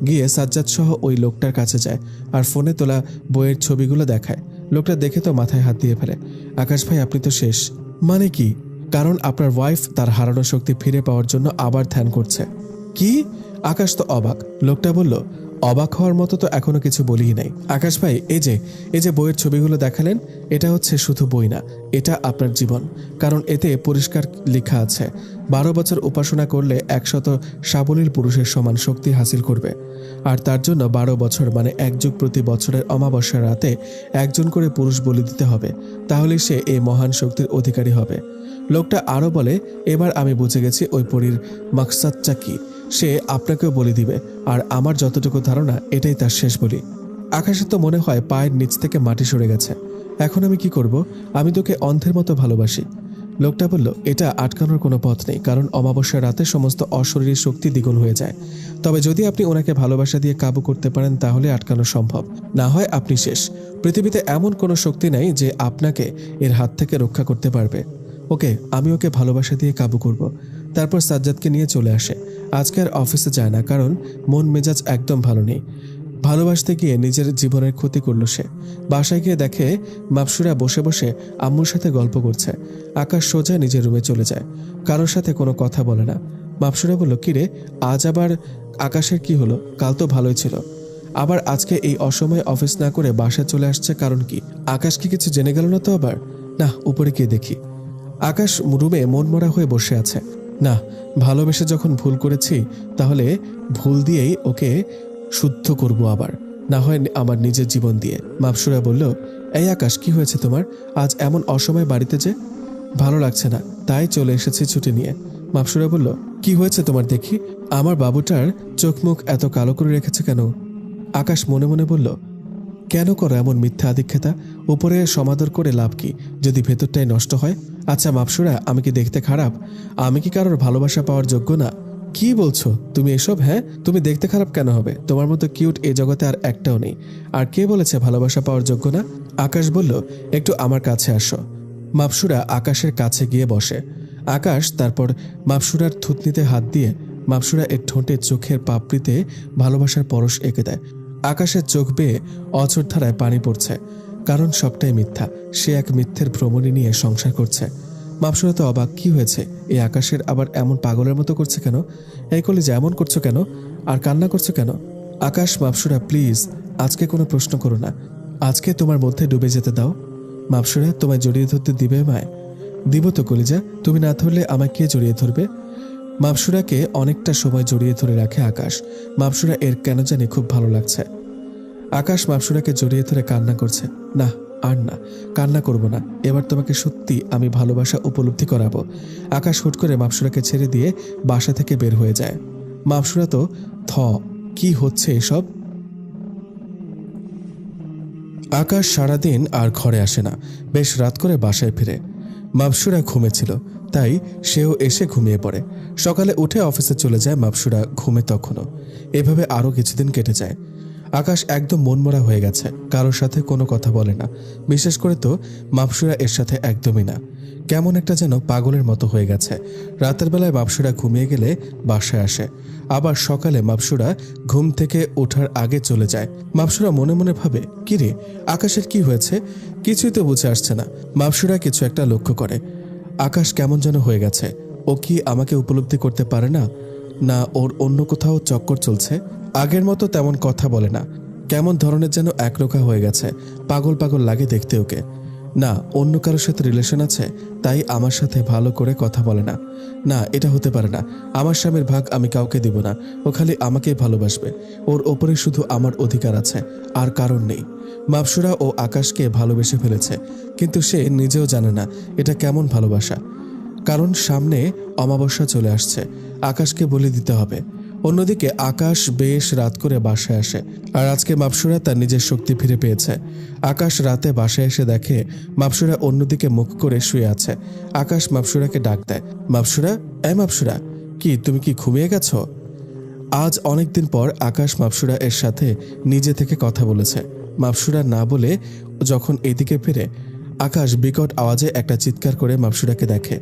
গিয়ে সাজ্জাদ সহ ওই লোকটার কাছে যায় আর ফোনে তোলা বইয়ের ছবিগুলো দেখায়। লোকটা দেখে তো মাথায় হাত দিয়ে ফেলে। আকাশ ভাই, আপনি তো শেষ। মানে কি? কারণ আপনার ওয়াইফ তার হারানো শক্তি ফিরে পাওয়ার জন্য আবার ধ্যান করছে। কি? আকাশ তো অবাক। লোকটা বলল, অবাক হওয়ার মতো তো এখনো কিছু বলিই নাই। আকাশ ভাই, এই যে বইয়ের ছবিগুলো দেখালেন, এটা হচ্ছে শুধু বই না, এটা আপনার জীবন। কারণ এতে পরিষ্কার লেখা আছে 12 বছর উপাসনা করলে 100 সাবলীল পুরুষের সমান শক্তি হাসিল করবে। আর তার জন্য 12 বছর মানে 1 যুগ প্রতি বছরের অমাবস্যার রাতে একজন করে পুরুষ বলি দিতে হবে, তাহলে সে এই মহান শক্তির অধিকারী হবে। লোকটা আরও বলে, এবার আমি বুঝে গেছি ওই পরীর মাকসাদটা কি। সে আপনাকেও বলি দিবে, আর আমার যতটুকু ধারণা এটাই তার শেষ বলি। আকাশে তো মনে হয় পায়ের নিচ থেকে মাটি সরে গেছে। এখন আমি কি করব? আমি তোকে অন্ধের মতো ভালোবাসি। লোকটা বলল, এটা আটকানোর কোনো পথ নেই, কারণ অমাবস্যার রাতে সমস্ত অশরীরী শক্তি দ্বিগুণ হয়ে যায়। তবে যদি আপনি ওনাকে ভালোবাসা দিয়ে কাবু করতে পারেন তাহলে আটকানো সম্ভব, না হয় আপনি শেষ। পৃথিবীতে এমন কোনো শক্তি নাই যে আপনাকে এর হাত থেকে রক্ষা করতে পারবে। ওকে, আমি ওকে ভালোবাসা দিয়ে কাবু করব। তারপর সাজ্জাদকে নিয়ে চলে আসে। আজকে আর অফিসে যায় না, কারণ মন মেজাজ একদম ভালো নেই। ভালোবাসতে গিয়ে নিজের জীবনের ক্ষতি করল সে। বাসায় গিয়ে দেখে মাপসুরা বসে বসে আম্মুর সাথে গল্প করছে। আকাশ সোজা নিজের রুমে চলে যায়, কারোর সাথে কোনো কথা বলে না। মাপসুরা বলল, কিরে, আজ আবার আকাশের কি হলো? কাল তো ভালোই ছিল, আবার আজকে এই অসময়ে অফিস না করে বাসায় চলে আসছে, কারণ কি? আকাশ কি কিছু জেনে গেল না তো আবার? না, উপরে গিয়ে দেখি। আকাশ রুমে মনমরা হয়ে বসে আছে। না, ভালোবেসে যখন ভুল করেছি তাহলে ভুল দিয়েই ওকে শুদ্ধ করব, আবার না হয় আমার নিজের জীবন দিয়ে। মাপসুরা বলল, এই আকাশ, কি হয়েছে তোমার? আজ এমন অসময়ে বাড়িতে যে? ভালো লাগছে না, তাই চলে এসেছি ছুটি নিয়ে। মাপসুরা বলল, কি হয়েছে তোমার দেখি? আমার বাবুটার চোখ মুখ এত কালো করে রেখেছে কেন? আকাশ মনে মনে বলল, কেন করো এমন মিথ্যা আদিক্ষেতা? উপরে সমাদর করে লাভ কি যদি ভেতরটাই নষ্ট হয়? আচ্ছা মাপসুরা, আমি কি দেখতে খারাপ? আমি কি কারোর ভালোবাসা পাওয়ার যোগ্য না? কি বলছো তুমি এসব? হ্যাঁ, তুমি দেখতে খারাপ কেন হবে? তোমার মতো কিউট এই জগতে আর একটাও নেই। আর কে বলেছে ভালোবাসা পাওয়ার যোগ্য না? আকাশ বলল, একটু আমার কাছে আসো। মাপসুরা আকাশের কাছে গিয়ে বসে। আকাশ তারপর মাপসুরার থুতনিতে হাত দিয়ে মাপসুরা এর ঠোঁটে চোখের পাপড়িতে ভালোবাসার পরশ এঁকে দেয়। আকাশের চোখ বেয়ে অঝোর ধারায় পানি পড়ছে, কারণ সবটাই মিথ্যা। সে এক মিথ্যের ভ্রমণী নিয়ে সংসার করছে। মাপসুরা তো অবাক, কি হয়েছে? এই আকাশের আবার এমন পাগলের মতো করছে কেন? এই কলিজা এমন করছো কেন? আর কান্না করছো কেন? আকাশ, মাপসুরা প্লিজ, আজকে কোনো প্রশ্ন করো না, আজকে তোমার মধ্যে ডুবে যেতে দাও। মাপসুরা, তোমায় জড়িয়ে ধরতে দিবে আমায়? দিব তো কলিজা, তুমি না ধরলে আমায় কে জড়িয়ে ধরবে? মাপসুরাকে অনেকটা সময় জড়িয়ে ধরে রাখে আকাশ। মাপসুরা এর কেন জানি খুব ভালো লাগছে। আকাশ মাপসুরাকে জড়িয়ে ধরে কান্না করছে। না, আর না, কান্না করব না, এবার তোমাকে সত্যি আমি ভালোবাসা উপলব্ধি করাবো। আকাশ হুট করে মাপসুরাকে ছেড়ে দিয়ে বাসা থেকে বের হয়ে যায়। মাপসুরা তো কি হচ্ছে এসব? আকাশ সারাদিন আর ঘরে আসে না, বেশ রাত করে বাসায় ফিরে। মাপসুরা ঘুমেছিল, তাই সেও এসে ঘুমিয়ে পড়ে। সকালে উঠে অফিসে চলে যায় মাপসুরা ঘুমে তখনও। এভাবে আরও কিছুদিন কেটে যায়। আকাশ একদম মনমরা হয়ে গেছে, কারোর সাথে কোনো কথা বলে না, বিশেষ করে তো মাপসুরা এর সাথে একদমই না। কেমন একটা যেন পাগলের মতো হয়ে গেছে। রাতের বেলায় মাপসুরা ঘুমিয়ে গেলে বাসায় আসে, আবার সকালে মাপসুরা ঘুম থেকে ওঠার আগে চলে যায়। মাপসুরা মনে মনে ভাবে, কিরে আকাশের কি হয়েছে? কিছুই তো বুঝে আসছে না। মাপসুরা কিছু একটা লক্ষ্য করে, আকাশ কেমন যেন হয়ে গেছে। ও কি আমাকে উপলব্ধি করতে পারে না? না ওর অন্য কোথাও চক্কর চলছে? আগের মতো তেমন কথা বলে না, কেমন ধরনের যেন একরোখা হয়ে গেছে, পাগল পাগল লাগে দেখতে ওকে। না অন্য কারোর সাথে রিলেশন আছে, তাই আমার সাথে ভালো করে কথা বলে না। না, এটা হতে পারে না, আমার স্বামীর ভাগ আমি কাউকে দিব না, ও খালি আমাকেই ভালোবাসবে, ওর ওপরে শুধু আমার অধিকার আছে, আর কারণ নেই। মাপসুরা ও আকাশকে ভালোবেসে ফেলেছে, কিন্তু সে নিজেও জানে না এটা কেমন ভালোবাসা। কারণ সামনে অমাবস্যা চলে আসছে, আকাশকে বলে দিতে হবে। অন্যদিকে আকাশ বেশ রাত করে বাসায় আসে, আর আজকে মাপসুরা তার নিজের শক্তি ফিরে পেয়েছে। আকাশ রাতে বাসায় এসে দেখে মাপসুরা অন্যদিকে মুখ করে শুয়ে আছে। আকাশ মাপসুরাকে ডাক দেয়, মাপসুরা, মাপসুরা, কি তুমি কি ঘুমিয়ে গেছো? আজ অনেকদিন পর আকাশ মাপসুরা এর সাথে নিজে থেকে কথা বলেছে। মাপসুরা না বলে যখন এদিকে ফিরে, আকাশ বিকট আওয়াজে একটা চিৎকার করে মাপসুরাকে দেখে।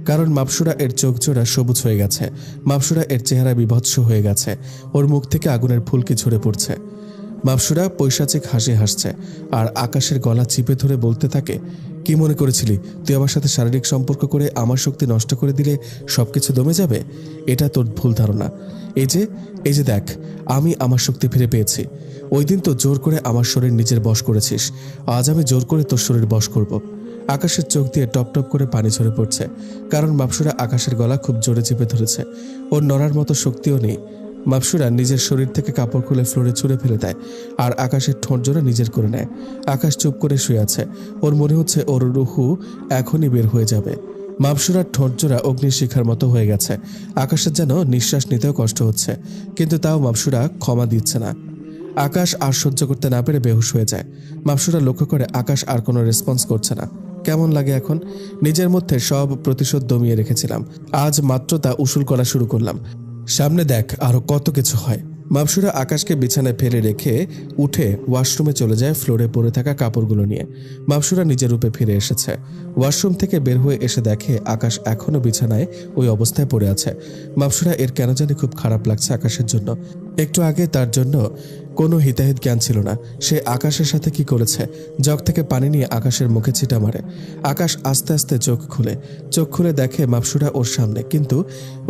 কারণ মাপসুরা এর চোখ জোড়া সবুজ হয়ে গেছে, মাপসুরা এর চেহারা বিভৎস হয়ে গেছে, ওর মুখ থেকে আগুনের ফুলকি ঝরে পড়ছে। মাপসুরা পৈশাচিক হাসি হাসছে, আর আকাশের গলা চিপে ধরে বলতে থাকে, কি মনে করেছিলি তুই আমার সাথে শারীরিক সম্পর্ক করে আমার শক্তি নষ্ট করে দিলে সবকিছু দমে যাবে? এটা তোর ভুল ধারণা। এই যে দেখ, আমি আমার শক্তি ফিরে পেয়েছি। ওই দিন তো জোর করে আমার শরীর নিজের বশ করেছিস, আজ আমি জোর করে তোর শরীর বশ করব। আকাশের চোখ দিয়ে টপ টপ করে পানি ঝরে পড়ছে, কারণ মাপসুরা আকাশের গলা খুব জোরে চেপে ধরেছে, ওর নড়ার মতো শক্তিও নেই। মাপসুরা নিজের শরীর থেকে কাপড় খুলে ফ্লোরে ছুঁড়ে ফেলে দেয়, আর আকাশের ঠোঁট জোড়া নিজের করে নেয়। আকাশ চুপ করে শুয়ে আছে, ওর মনে হচ্ছে ওর রুহু এখনই বের হয়ে যাবে। মাপসুরার ঠোঁট জোড়া অগ্নিশিখার মতো হয়ে গেছে, আকাশের যেন নিঃশ্বাস নিতেও কষ্ট হচ্ছে, কিন্তু তাও মাপসুরা ক্ষমা দিচ্ছে না। আকাশ আর সহ্য করতে না পেরে বেহুশ হয়ে যায়। মাপসুরা লক্ষ্য করে আকাশ আর কোনো রেসপন্স করছে না। কেমন লাগে এখন? নিজের মধ্যে সব প্রতিশোধ দমিয়ে রেখেছিলাম, আজ মাত্র তা উসুল করা শুরু করলাম। সামনে দেখ আরো কত কিছু হয়। মাপসুরা আকাশকে বিছানায় ফেলে রেখে উঠে ওয়াশরুমে চলে যায় ফ্লোরে পড়ে থাকা কাপড়গুলো নিয়ে। মাপসুরা নিজের রূপে ফিরে এসেছে। ওয়াশরুম থেকে বের হয়ে এসে দেখে আকাশ এখনো বিছানায় ওই অবস্থায় পড়ে আছে। মাপসুরা এর কেন জানি খুব খারাপ লাগছে আকাশের জন্য। একটু আগে তার জন্য কোনো হিতাহিত জ্ঞান ছিল না, সে আকাশের সাথে কি করেছে। জগ থেকে পানি নিয়ে আকাশের মুখে ছিটা মারে। আকাশ আস্তে আস্তে চোখ খুলে দেখে মাপসুরা ওর সামনে, কিন্তু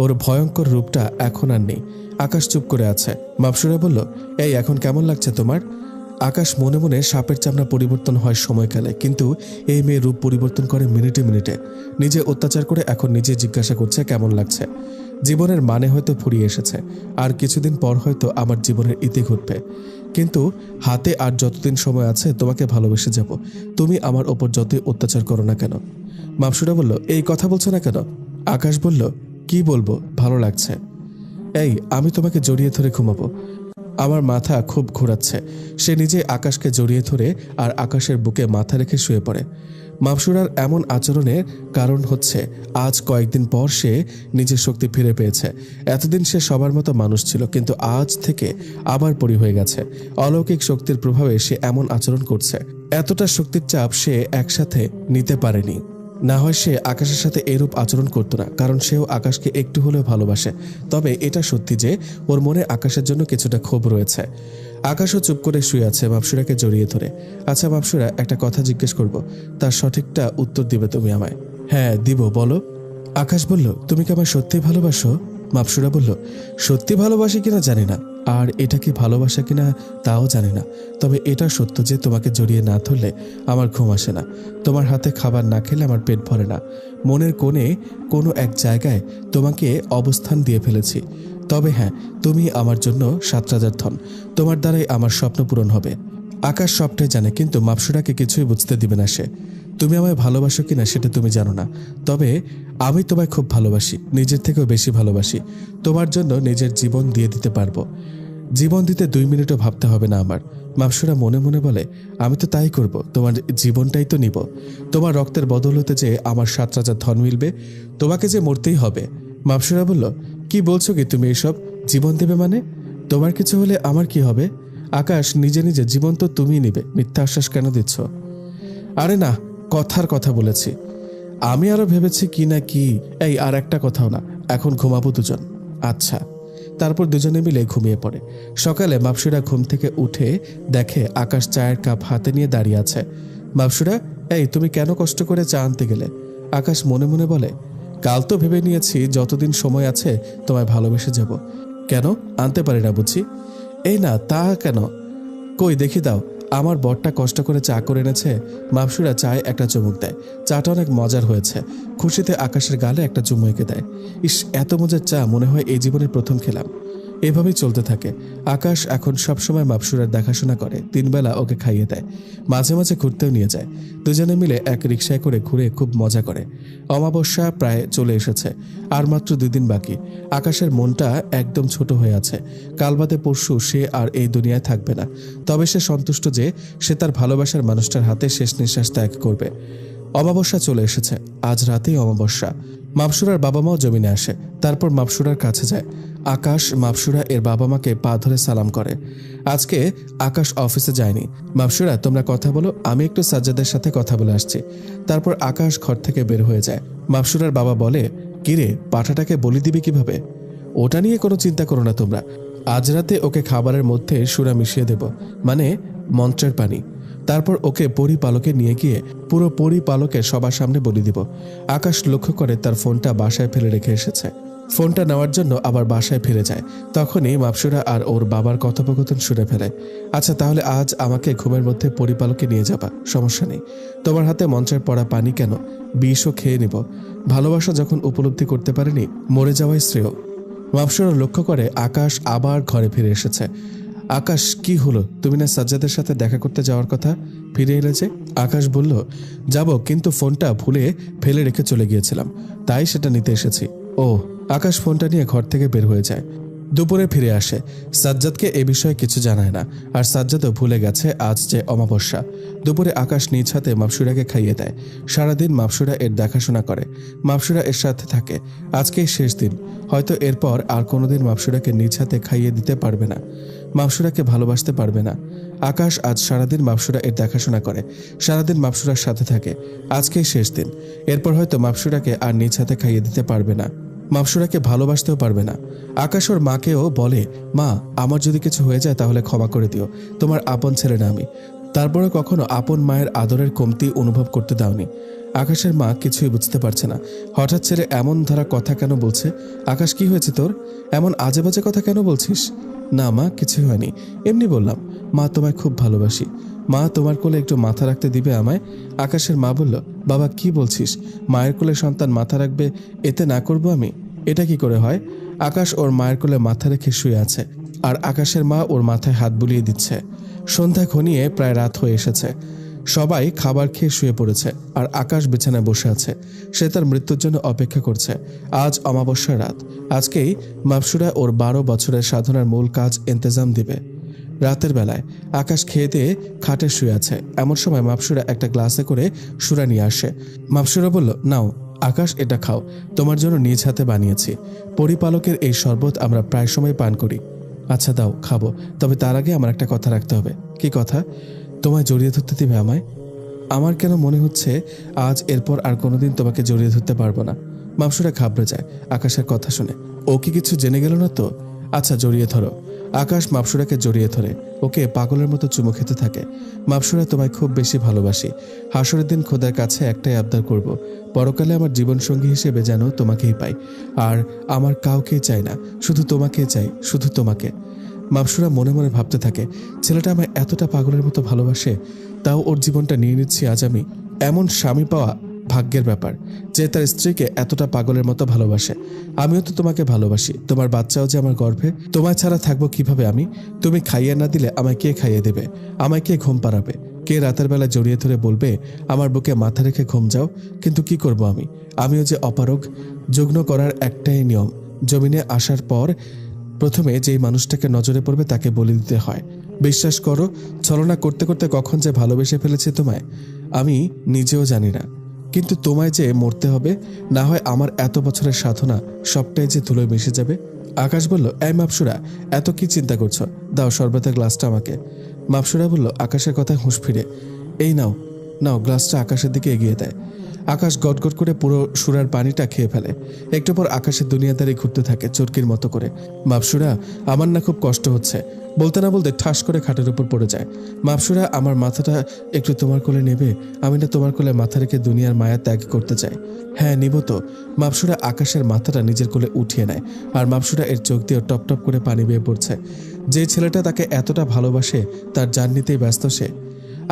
ওর ভয়ঙ্কর রূপটা এখন আর নেই। আকাশ চুপ করে আছে। মাপসুরা বলল, এই এখন কেমন লাগছে তোমার? আকাশ মনে মনে সাপের চামড়া পরিবর্তন হয় সময়কালে, কিন্তু এই মেয়ে রূপ পরিবর্তন করে মিনিটে মিনিটে। নিজে অত্যাচার করে এখন নিজে জিজ্ঞাসা করছে কেমন লাগছে। জীবনের মানে হয়তো ফুরিয়ে এসেছে, আর কিছুদিন পর হয়তো আমার জীবনের ইতি ঘটবে, কিন্তু হাতে আর যতদিন সময় আছে তোমাকে ভালোবেসে যাব, তুমি আমার ওপর যতই অত্যাচার করো না কেন। মাপসুরা বলল, এই কথা বলছো না কেন? আকাশ বলল, কি বলবো, ভালো লাগছে। আমি তোমাকে জড়িয়ে ধরে ঘুমাবো, আমার মাথা খুব ঘোরাচ্ছে। সে নিজে আকাশকে জড়িয়ে ধরে আর আকাশের বুকে মাথা রেখে শুয়ে পড়ে। মাপসুরার এমন আচরণের কারণ হচ্ছে আজ কয়েকদিন পর সে নিজের শক্তি ফিরে পেয়েছে। এতদিন সে সবার মতো মানুষ ছিল, কিন্তু আজ থেকে আবার পরি হয়ে গেছে। অলৌকিক শক্তির প্রভাবে সে এমন আচরণ করছে। এতটা শক্তির চাপ সে একসাথে নিতে পারেনি, না হয় সে আকাশের সাথে এরূপ আচরণ করতো না, কারণ সেও আকাশকে একটু হলেও ভালোবাসে। তবে এটা সত্যি যে ওর মনে আকাশের জন্য কিছুটা ক্ষোভ রয়েছে। আকাশও চুপ করে শুয়ে আছে মাপসুরাকে জড়িয়ে ধরে। আচ্ছা মাপসুরা, একটা কথা জিজ্ঞেস করব, তার সঠিকটা উত্তর দিবে তুমি আমায়। হ্যাঁ দিব, বলো। আকাশ বলল, তুমি কি আমায় সত্যি ভালোবাসো? মাপসুরা বলল, সত্যি ভালোবাসি কিনা জানি না, আর এটা কি ভালোবাসা কিনা তাও জানি না, তবে এটা সত্য যে তোমাকে জড়িয়ে না ধরলে আমার ঘুম আসে না, তোমার হাতে খাবার না খেলে আমার পেট ভরে না। মনের কোণে কোনো এক জায়গায় তোমাকে অবস্থান দিয়ে ফেলেছি। তবে হ্যাঁ, তুমি আমার জন্য 7 রাজার ধন, তোমার দ্বারাই আমার স্বপ্ন পূরণ হবে। আকাশ সবটাই জানে, কিন্তু মাপসুরাকে কিছুই বুঝতে দিবে না সে। তুমি আমায় ভালোবাসো কিনা সেটা তুমি জানো না, তবে আমি তোমায় খুব ভালোবাসি, নিজের থেকেও বেশি ভালোবাসি। তোমার জন্য নিজের জীবন দিয়ে দিতে পারবো। জীবন দিতে 2 মিনিটও ভাবতে হবে না আমার। মাপসুরা মনে মনে বলে, আমি তো তাই করব, তোমার জীবনটাই তো নিব। তোমার রক্তের বদৌলতে যে আমার 7 রাজার ধন মিলবে, তোমাকে যে মরতেই হবে। মাপসুরা বলল, কি বলছো কি তুমি এসব? জীবন দেবে মানে? তোমার কিছু হলে আমার কি হবে? আকাশ, নিজে নিজে জীবন তো তুমিই নিবে, মিথ্যা আশ্বাস কেন দিচ্ছ? আরে না, কথার কথা বলেছি। আমি আরো ভেবেছি কি না কি। এই আর একটা কথাও না, এখন ঘুমাবো দুজন। আচ্ছা। তারপর দুজনে মিলে ঘুমিয়ে পড়ে। সকালে মাপসুরা ঘুম থেকে উঠে দেখে আকাশ চায়ের কাপ হাতে নিয়ে দাঁড়িয়ে আছে। মাপসুরা, এই তুমি কেন কষ্ট করে চা আনতে গেলে? আকাশ মনে মনে বলে, কাল তো ভেবে নিয়েছি যতদিন সময় আছে তোমায় ভালোবেসে যাব। কেন আনতে পারি না বুঝি? এই না, তা কেন? কই দেখি দাও, আমার বরটা কষ্ট করে চা করে এনেছে। মাপসুরা চায়ে একটা চুমুক দেয়। চাটা অনেক মজার হয়েছে। খুশিতে আকাশের গালে একটা চুমু এঁকে দেয়। ইস, এত মজার চা মনে হয় এই জীবনে প্রথম খেলাম। এভাবেই চলতে থাকে। আকাশ এখন সবসময় মাপসুরার দেখাশোনা করে, 3 বেলা ওকে খাইয়ে দেয়, মাঝে মাঝে ঘুরতেও নিয়ে যায়। দুজনে মিলে এক রিকশায় করে ঘুরে খুব মজা করে। অমাবস্যা প্রায় চলে এসেছে, আর মাত্র 2 দিন বাকি। আকাশের মনটা একদম ছোট হয়ে আছে। কাল বাদে পরশু সে আর এই দুনিয়ায় থাকবে না, তবে সে সন্তুষ্ট যে সে তার ভালোবাসার মানুষটার হাতে শেষ নিঃশ্বাস ত্যাগ করবে। অমাবস্যা চলে এসেছে, আজ রাতেই অমাবস্যা। মাপসুরার বাবা মাও জমিনে আসে, তারপর মাপসুরার কাছে যায়। আকাশ মাপসুরা এর বাবা মাকে পা ধরে সালাম করে। আজকে আকাশ অফিসে যায়নি। মাপসুরা, তোমরা কথা বলো, আমি একটু সাজ্জাদের সাথে কথা বলে আসছি। তারপর আকাশ ঘর থেকে বের হয়ে যায়। মাপসুরার বাবা বলে, কিরে, পাঠাটাকে বলি দিবি কিভাবে? ওটা নিয়ে কোনো চিন্তা করো না তোমরা, আজ রাতে ওকে খাবারের মধ্যে সুরা মিশিয়ে দেব, মানে মন্ত্রের পানি। তারপর ওকে পরিপালকে নিয়ে গিয়ে পুরো পরিপালকে সবার সামনে বলি দিব। আকাশ লক্ষ্য করে তার ফোনটা বাসায় ফেলে রেখে এসেছে। ফোনটা নেওয়ার জন্য আবার বাসায় ফিরে যায়। তখনই মাপসুরা আর ওর বাবার কথোপকথন শুনে ফেলে। আচ্ছা, তাহলে আজ আমাকে ঘুমের মধ্যে পরিপালকে নিয়ে যাবা, সমস্যা নেই। তোমার হাতে মন্ত্রের পড়া পানি কেন, বিষও খেয়ে নিব। ভালোবাসা যখন উপলব্ধি করতে পারেনি, মরে যাওয়াই শ্রেয়। মাপসুরা লক্ষ্য করে আকাশ আবার ঘরে ফিরে এসেছে। আকাশ, কি হলো? তুমি না সাজ্জাদের সাথে দেখা করতে যাওয়ার কথা, ফিরে এলে যে? আকাশ বলল, যাব, কিন্তু ফোনটা ভুলে ফেলে রেখে চলে গিয়েছিলাম, তাই সেটা নিতে এসেছি। ও। আকাশ ফোনটা নিয়ে ঘর থেকে বের হয়ে যায়। দুপুরে ফিরে আসে। সাজ্জাদকে এ বিষয়ে কিছু জানায় না, আর সাজ্জাদও ভুলে গেছে আজ যে অমাবস্যা। দুপুরে আকাশ নিজ হাতে মাপসুরাকে খাইয়ে দেয়। সারাদিন মাপসুরা এর দেখাশোনা করে, মাপসুরা এর সাথে থাকে। আজকেই শেষ দিন, হয়তো এরপর আর কোনোদিন মাপসুরাকে নিজ হাতে খাইয়ে দিতে পারবে না, মাপসুরাকে ভালোবাসতে পারবে না। আকাশ আজ সারাদিন মাপসুরা এর দেখাশোনা করে, সারাদিন মাপসুরার সাথে থাকে। আজকেই শেষ দিন, এরপর হয়তো মাপসুরাকে আর নিজ হাতে খাইয়ে দিতে পারবে না, মাপসুরাকে ভালোবাসতেও পারবে না। আকাশ ওর মাকেও বলে, মা, আমার যদি কিছু হয়ে যায় তাহলে ক্ষমা করে দিও, তোমার আপন ছেলে না আমি। তারপরে কখনো আপন মায়ের আদরের কমতি অনুভব করতে দাওনি। আকাশের মা কিছুই বুঝতে পারছে না, হঠাৎ ছেলে এমন ধারা কথা কেন বলছে। আকাশ, কি হয়েছে তোর? এমন আজে বাজে কথা কেন বলছিস? না মা, কিছুই হয়নি, এমনি বললাম। মা, তোমায় খুব ভালোবাসি। মা, তোমার কোলে একটু মাথা রাখতে দিবে আমায়? আকাশের মা বলল, বাবা কি বলছিস? মায়ের কোলে সন্তান মাথা রাখবে, এতে না করব আমি? এটা কি করে হয়? আকাশ ওর মায়ের কোলে মাথা রেখে শুয়ে আছে, আর আকাশের মা ওর মাথায় হাত বুলিয়ে দিচ্ছে। সন্ধ্যা ঘনিয়ে প্রায় রাত হয়ে এসেছে। সবাই খাবার খেয়ে শুয়ে পড়েছে, আর আকাশ বিছানায় বসে আছে। সে তার মৃত্যুর জন্য অপেক্ষা করছে। আজ অমাবস্যার রাত, আজকেই মাপসুরা ওর 12 বছরের সাধনার মূল কাজ ইন্তজাম দিবে। রাতের বেলায় আকাশ খেয়ে দিয়ে খাটে শুয়ে আছে। এমন সময় মাপসুরা একটা গ্লাসে করে সুরা নিয়ে আসে। মাপসুরা বলল, নাও আকাশ, এটা খাও, তোমার জন্য নিজ হাতে বানিয়েছি। পরিপালকের এই শরবত আমরা প্রায় সময় পান করি। আচ্ছা দাও, খাবো, তবে তার আগে আমার একটা কথা রাখতে হবে। কি কথা? তোমায় জড়িয়ে ধরতে দিবে আমায়? আমার কেন মনে হচ্ছে আজ এরপর আর কোনোদিন তোমাকে জড়িয়ে ধরতে পারবো না। মাপসুরা ঘাবড়ে যায় আকাশের কথা শুনে। ও কি কিছু জেনে গেল না তো? আচ্ছা, জড়িয়ে ধরো। আকাশ মাপসুরাকে জড়িয়ে ধরে ওকে পাগলের মতো চুমু খেতে থাকে। মাপসুরা, তোমায় খুব বেশি ভালোবাসি। হাসরের দিন খোদার কাছে একটাই আবদার করব, পরকালে আমার জীবনসঙ্গী হিসেবে যেন তোমাকেই পাই। আর আমার কাউকেই চাই না, শুধু তোমাকেই চাই, শুধু তোমাকে। মাপসুরা মনে মনে ভাবতে থাকে, ছেলেটা আমায় এতটা পাগলের মতো ভালোবাসে, তাও ওর জীবনটা নিয়ে নিচ্ছি আজ আমি। এমন স্বামী পাওয়া ভাগ্যের ব্যাপার যে তার স্ত্রীকে এতটা পাগলের মতো ভালোবাসে। আমিও তো তোমাকে ভালোবাসি, তোমার বাচ্চাও যে আমার গর্ভে। তোমায় ছাড়া থাকবো কিভাবে আমি? তুমি খাইয়ে না দিলে আমায় কে খাইয়ে দেবে? আমায় কে ঘুম পাড়াবে? কে রাতের বেলা জড়িয়ে ধরে বলবে আমার বুকে মাথা রেখে ঘুম যাও? কিন্তু কি করব আমি? আমিও যে অপারগ। যুগ্ন করার একটাই নিয়ম, জমিনে আসার পর প্রথমে যেই মানুষটাকে নজরে পড়বে তাকে বলে দিতে হয়। বিশ্বাস করো, ছলনা করতে করতে কখন যে ভালোবেসে ফেলেছি তোমায় আমি নিজেও জানি না। কিন্তু তোমায় যে মরতে হবে, না হয় আমার এত বছরের সাধনা সবটাই যে ধুলোয় মিশে যাবে। আকাশ বলল, এই মাপসুরা, এত কি চিন্তা করছো? দাও শরবতের গ্লাসটা আমাকে। মাপসুরা বলল, আকাশের কথায় হুঁশ ফিরে, এই নাও নাও। গ্লাসটা আকাশের দিকে এগিয়ে দেয়। আকাশ গটগট করে পুরো সুরার পানিটা খেয়ে ফেলে। একটু পর আকাশের দুনিয়াদারি ঘুরতে থাকে চরকির মতো করে। মাপসুরা, আমার না খুব কষ্ট হচ্ছে। বলতে না বলতে ঠাস করে খাটের উপর পড়ে যায়। মাপসুরা, আমার মাথাটা একটু তোমার কোলে নেবে? আমি না তোমার কোলে মাথা রেখে দুনিয়ার মায়া ত্যাগ করতে চাই। হ্যাঁ, নিব তো। মাপসুরা আকাশের মাথাটা নিজের কোলে উঠিয়ে নেয়, আর মাপসুরা এর চোখ দিয়ে টপ টপ করে পানি বেয়ে পড়ছে। যে ছেলেটা তাকে এতটা ভালোবাসে তার জান নিতেই ব্যস্ত সে।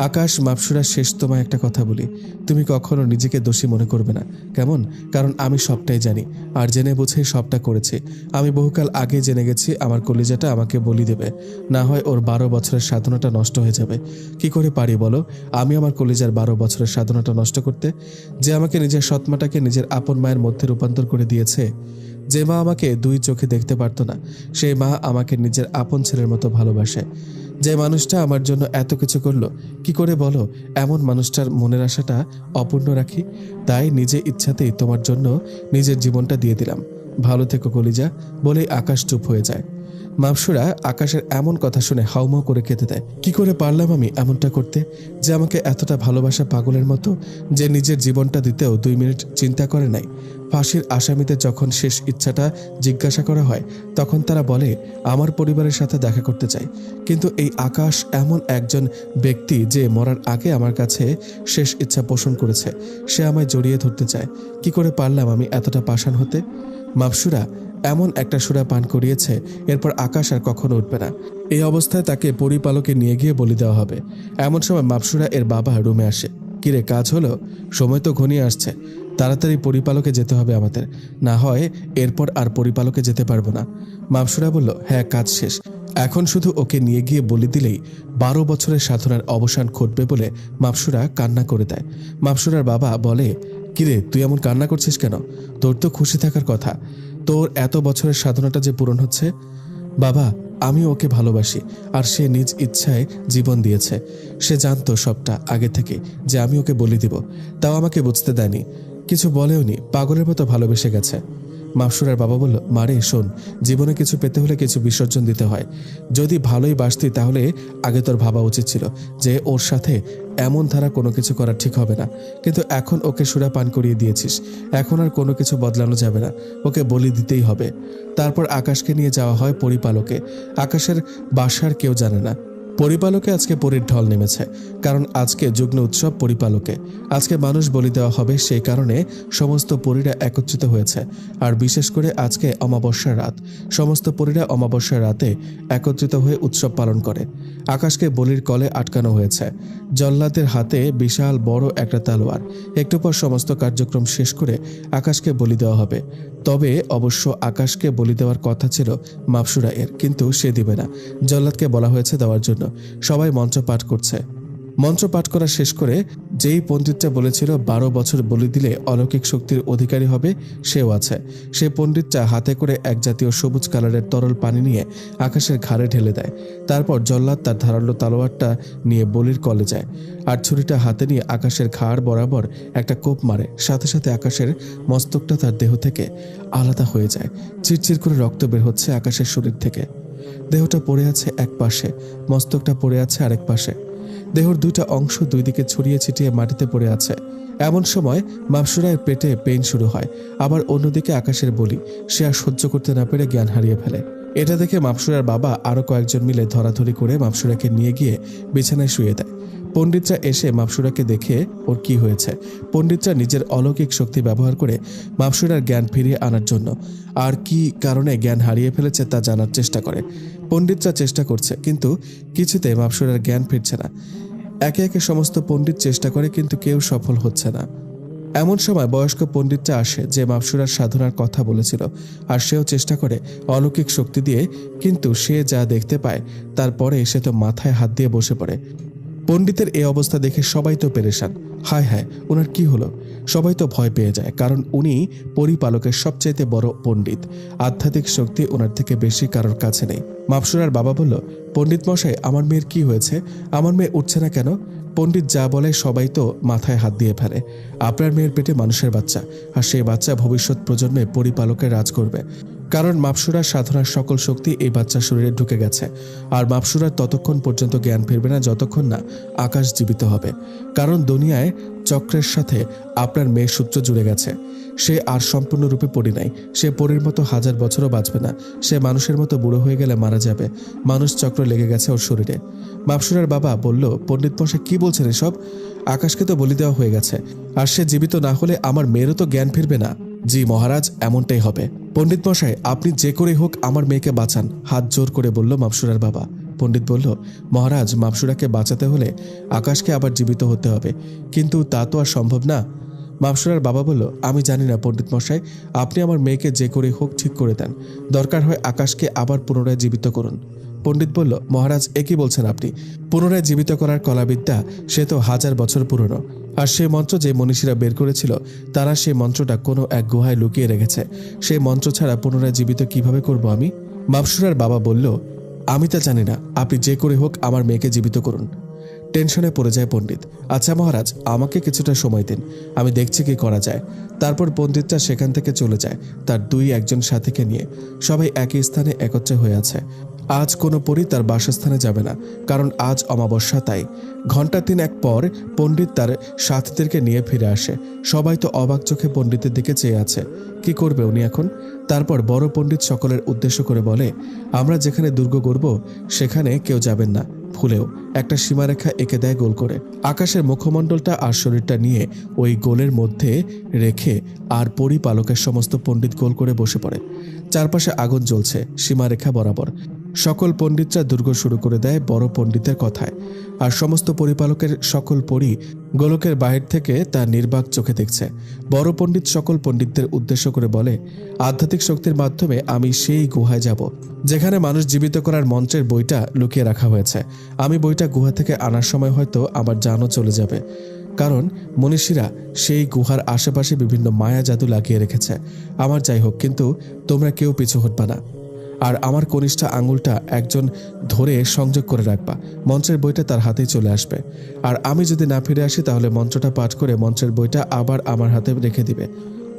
আকাশ, মাপসুরা, শেষ তোমায় একটা কথা বলি, তুমি কখনো নিজেকে দোষী মনে করবে না, কেমন? কারণ আমি সবটাই জানি, আর জেনে বুঝে সবটা করেছি। আমি বহুকাল আগে জেনে গেছি আমার কলিজাটা আমাকে বলি দেবে, না হয় ওর 12 বছরের সাধনাটা নষ্ট হয়ে যাবে। কি করে পারি বলো আমি আমার কলিজার 12 বছরের সাধনাটা নষ্ট করতে? যে আমাকে নিজের সৎমাটাকে নিজের আপন মায়ের মধ্যে রূপান্তর করে দিয়েছে, যে মা আমাকে 2 চোখে দেখতে পারতো না, সেই মা আমাকে নিজের আপন ছেলের মতো ভালোবাসে। যে মানুষটা আমার জন্য এত কিছু করলো, কি করে বলো এমন মানুষটার মনের আশাটা অপূর্ণ রাখি? তাই নিজে ইচ্ছাতেই তোমার জন্য নিজের জীবনটা দিয়ে দিলাম। ভালো থেকো কলিজা। বলেই আকাশ চুপ হয়ে যায়। মাপসুরা আকাশের এমন কথা শুনে হাউমাউ করে কেঁদে দেয়। কি করে পারলাম আমি এমনটা করতে? যে আমাকে এতটা ভালোবাসা পাগলের মতো, যে নিজের জীবনটা দিতেও 2 মিনিট চিন্তা করে নাই। ফাঁসির আসামিদের যখন শেষ ইচ্ছাটা জিজ্ঞাসা করা হয়, তখন তারা বলে আমার পরিবারের সাথে দেখা করতে চাই। কিন্তু এই আকাশ এমন একজন ব্যক্তি যে মরার আগে আমার কাছে শেষ ইচ্ছা পোষণ করেছে, সে আমায় জড়িয়ে ধরতে চায়। কি করে পারলাম আমি এতটা পাষাণ হতে? মাপসুরা এমন একটা সুরা পান করিয়েছে, এরপর আকাশ আর কখনো উঠবে না। এই অবস্থায় তাকে পরিপালকে নিয়ে গিয়ে বলি দেওয়া হবে। এমন সময় মাপসুরা এর বাবা রুমে আসে। কিরে, কাজ হলো? সময় তো ঘনিয়ে আসছে, তাড়াতাড়ি পরিপালকে যেতে হবে আমাদের, না হয় এরপর আর পরিপালকে যেতে পারবো না। মাপসুরা বলল, হ্যাঁ, কাজ শেষ। এখন শুধু ওকে নিয়ে গিয়ে বলে দিলেই 12 বছরের সাধনার অবসান ঘটবে বলে মাপসুরা কান্না করে দেয়। মাপসুরার বাবা বলে, কিরে, তুই এমন কান্না করছিস কেন? তোর তো খুশি থাকার কথা, তোর এত বছরের সাধনাটা যে পূরণ হচ্ছে। বাবা, আমি ওকে ভালোবাসি, আর সে নিজ ইচ্ছায় জীবন দিয়েছে। সে জানতো সবটা আগে থেকে যে আমি ওকে বলে দিব, তাও আমাকে বুঝতে দেয়নি, কিছু বলেওনি, পাগলের মতো ভালোবেসে গেছে। মাপসুরার বাবা বলল, মারে শোন, জীবনে কিছু পেতে হলে কিছু বিসর্জন দিতে হয়। যদি ভালোই বাসতি তাহলে আগে তোর ভাবা উচিত ছিল যে ওর সাথে এমন ধারা কোনো কিছু করা ঠিক হবে না। কিন্তু এখন ওকে সুরা পান করিয়ে দিয়েছিস, এখন আর কোনো কিছু বদলানো যাবে না, ওকে বলি দিতেই হবে। তারপর আকাশকে নিয়ে যাওয়া হয় পরিপালকে। আকাশের বাসার কেউ জানে না। পরিপালকে আজকে পরীর ঢল নেমেছে, কারণ আজকে যুগ্ন উৎসব পরিপালকে। আজকে মানুষ বলি দেওয়া হবে, সেই কারণে সমস্ত পরীরা একত্রিত হয়েছে। আর বিশেষ করে আজকে অমাবস্যার রাত, সমস্ত পরীরা অমাবস্যার রাতে একত্রিত হয়ে উৎসব পালন করে। আকাশকে বলির কলে আটকানো হয়েছে। জল্লাদের হাতে বিশাল বড় একটা তালোয়ার। একটু পর সমস্ত কার্যক্রম শেষ করে আকাশকে বলি দেওয়া হবে। তবে অবশ্য আকাশকে বলি দেওয়ার কথা ছিল মাপসুরা এর, কিন্তু সে দিবে না। জল্লাদকে বলা হয়েছে দেওয়ার জন্য। সবাই মন্ত্র পাঠ করছে। মন্ত্র পাঠ করা শেষ করে যেই পণ্ডিতটা বলেছিল 12 বছর বলি দিলে অলৌকিক শক্তির অধিকারী হবে, সেও আছে। সেই পণ্ডিতটা হাতে করে এক জাতীয় সবুজ কালারের তরল পানি নিয়ে আকাশের ঘাড়ে ঢেলে দেয়। তারপর জল্লাদ তার ধারালো তালোয়ারটা নিয়ে বলির কলে যায়, আর ছুরিটা হাতে নিয়ে আকাশের ঘাড় বরাবর একটা কোপ মারে। সাথে সাথে আকাশের মস্তকটা তার দেহ থেকে আলাদা হয়ে যায়। চিরচির করে রক্ত বের হচ্ছে আকাশের শরীর থেকে। দেহটা পড়ে আছে এক পাশে, মস্তকটা পড়ে আছে আরেক পাশে। দেহর 2টা অংশ 2 দিকে ছড়িয়ে ছিটিয়ে মাটিতে পড়ে আছে। এমন সময় মাপসুরায়ের পেটে পেইন শুরু হয়। আবার অন্যদিকে আকাশের বলি, সে আর সহ্য করতে না পেরে জ্ঞান হারিয়ে ফেলে। এটা দেখে মাপসুরার বাবা আরো কয়েকজন মিলে ধরাধরি করে মাপসুরাকে নিয়ে গিয়ে বিছানায় শুয়ে দেয়। পণ্ডিতরা এসে মাপসুরাকে দেখে ওর কি হয়েছে। পণ্ডিতরা নিজের অলৌকিক শক্তি ব্যবহার করে মাপসুরার জ্ঞান ফিরিয়ে আনার জন্য আর কি কারণে জ্ঞান হারিয়ে ফেলেছে তা জানার চেষ্টা করে। পণ্ডিতরা চেষ্টা করছে, কিন্তু কিছুতে মাপসুরার জ্ঞান ফিরছে না। একে একে সমস্ত পণ্ডিত চেষ্টা করে, কিন্তু কেউ সফল হচ্ছে না। এমন সময় বয়স্ক পণ্ডিতটা আসে যে মাপসুরার সাধনার কথা বলেছিল, আর সেও চেষ্টা করে অলৌকিক শক্তি দিয়ে, কিন্তু সে যা দেখতে পায় তারপরে সে তো মাথায় হাত দিয়ে বসে পড়ে। পণ্ডিতের এই অবস্থা দেখে সবাই তো পেরেশান। হায় হায়, ওনার কি হলো? সবাই তো ভয় পেয়ে যায়, কারণ উনি পরিপালকের সবচাইতে বড় পণ্ডিত। আধ্যাত্মিক শক্তি ওনার থেকে বেশি কারোর কাছে নেই। মাপসুরার বাবা বলল, পণ্ডিত মশাই, আমার মেয়ের কি হয়েছে? আমার মেয়ে উঠছে না কেন? পণ্ডিত যা বলে সবাই তো মাথায় হাত দিয়ে ফেলে। আপনার মেয়ের পেটে মানুষের বাচ্চা, আর সেই বাচ্চা ভবিষ্যৎ প্রজন্মে পরিপালকের রাজ করবে। কারণ মাপসুরার সাধনার সকল শক্তি এই বাচ্চার শরীরে ঢুকে গেছে, আর মাপসুরার ততক্ষণ পর্যন্ত জ্ঞান ফিরবে না যতক্ষণ না আকাশ জীবিত হবে। কারণ দুনিয়ায় চক্রের সাথে আপনার মেয়ের সূত্র জুড়ে গেছে। সে আর সম্পূর্ণরূপে পরি নাই। সে পরীর মতো 1000 বছরও বাঁচবে না। সে মানুষের মতো বুড়ো হয়ে গেলে মারা যাবে। মানুষ চক্র লেগে গেছে ওর শরীরে। মাপসুরার বাবা বলল, পণ্ডিত মশাই কি বলছেন এসব? আকাশকে তো বলি দেওয়া হয়ে গেছে, আর সে জীবিত না হলে আমার মেয়েরও তো জ্ঞান ফিরবে না। জি মহারাজ, এমনটাই হবে। পণ্ডিত মশাই, আপনি যে করে হোক আমার মেয়েকে বাঁচান, হাত জোর করে বলল মাপসুরার বাবা। পণ্ডিত বলল, মহারাজ, মাপসুরাকে বাঁচাতে হলে আকাশকে আবার জীবিত হতে হবে, কিন্তু তা তো আর সম্ভব না। মাপসুরার বাবা বলল, আমি জানি না পণ্ডিত মশাই, আপনি আমার মেয়েকে যে করে হোক ঠিক করে দেন। দরকার হয় আকাশকে আবার পুনরায় জীবিত করুন। পণ্ডিত বলল, মহারাজ, এ কি বলছেন আপনি? পুনরায় জীবিত করার কলাবিদ্যা সে তো 1000 বছর পুরনো, আর সেই মন্ত্র যে মনীষীরা বের করেছিল তারা সেই মন্ত্রটা কোনো এক গুহায় লুকিয়ে রেখেছে। সেই মন্ত্র ছাড়া পুনরায় জীবিত কিভাবে করব আমি? মাপসুরার বাবা বলল, আমি তা জানি না, আপনি যে করে হোক আমার মেয়েকে জীবিত করুন। টেনশনে পড়ে যায় পণ্ডিত। আচ্ছা মহারাজ, আমাকে কিছুটা সময় দিন, আমি দেখছি কি করা যায়। তারপর পণ্ডিতটা সেখান থেকে চলে যায় তার 2-1 সাথীকে নিয়ে। সবাই একই স্থানে একত্রে হয়ে আছে। আজ কোনো পরী তার বাসস্থানে যাবে না, কারণ আজ অমাবস্যা। তাই ঘণ্টা 3 পর পণ্ডিত তার সাথীদেরকে নিয়ে ফিরে আসে। সবাই তো অবাক চোখে পণ্ডিতের দিকে চেয়ে আছে। কি করবে উনি এখন? তারপর বড় পণ্ডিত সকলের উদ্দেশ্য করে বলে, আমরা যেখানে দুর্গ গড়ব সেখানে কেউ যাবেন না। ভুলেও একটা সীমারেখা এঁকে দেয় গোল করে। আকাশের মুখমণ্ডলটা আর শরীরটা নিয়ে ওই গোলের মধ্যে রেখে আর পরিপালকের সমস্ত পণ্ডিত গোল করে বসে পড়ে। চারপাশে আগুন জ্বলছে সীমারেখা বরাবর। সকল পণ্ডিতরা দুর্গ শুরু করে দেয় বড় পণ্ডিতের কথায়, আর সমস্ত পরিপালকের সকল পরী গোলকের বাহির থেকে তা নির্বাক চোখে দেখছে। বড় পণ্ডিত সকল পণ্ডিতদের উদ্দেশ্য করে বলে, আধ্যাত্মিক শক্তির মাধ্যমে আমি সেই গুহায় যাব যেখানে মানুষ জীবিত করার মন্ত্রের বইটা লুকিয়ে রাখা হয়েছে। আমি বইটা গুহা থেকে আনার সময় হয়তো আমার জানও চলে যাবে, কারণ মনীষীরা সেই গুহার আশেপাশে বিভিন্ন মায়া জাদু লাগিয়ে রেখেছে। আমার যাই হোক, কিন্তু তোমরা কেউ পিছু হটবা না, আর আমার কনিষ্ঠ আঙুলটা একজন ধরে সংযোগ করে রাখবা। মন্ত্রের বইটা তার হাতেই চলে আসবে, আর আমি যদি না ফিরে আসি তাহলে মন্ত্রটা পাঠ করে মন্ত্রের বইটা আবার আমার হাতে রেখে দিবে।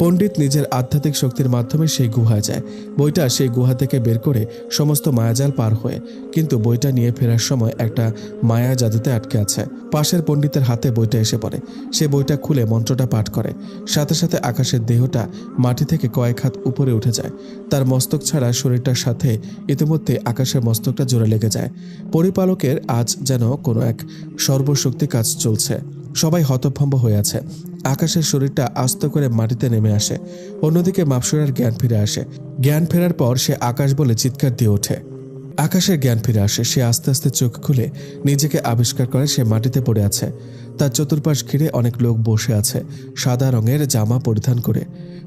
পণ্ডিত নিজের আধ্যাত্মিক শক্তির মাধ্যমে সেই গুহায় যায়। বইটা সেই গুহা থেকে বের করে সমস্ত মায়াজাল পার হয়ে, কিন্তু বইটা নিয়ে ফেরার সময় একটা মায়া জাদুতে আটকে আছে। পাশের পণ্ডিতের হাতে বইটা এসে পড়ে। সে বইটা খুলে মন্ত্রটা পাঠ করে। সাথে সাথে আকাশের দেহটা মাটি থেকে কয়েক হাত উপরে উঠে যায়। তার মস্তক ছাড়া শরীরটার সাথে ইতিমধ্যে আকাশের মস্তকটা জোড়া লেগে যায়। পরিপালকের আজ যেন কোনো এক সর্বশক্তি কাজ চলছে। সবাই হতভম্ব হয়ে আছে। আকাশের শরীরটা আস্ত করে মাটিতে নেমে আসে। অন্যদিকে মাপসুরার জ্ঞান ফিরে আসে। জ্ঞান ফেরার পর সে আকাশ বলে চিৎকার দিয়ে ওঠে। আকাশের জ্ঞান ফিরে আসে। সে আস্তে আস্তে চোখ খুলে নিজেকে আবিষ্কার করে সে মাটিতে পড়ে আছে। তার চতুর্পাশ ঘিরে অনেক লোক বসে আছে, সাদা রঙের জামা পরিধান করে।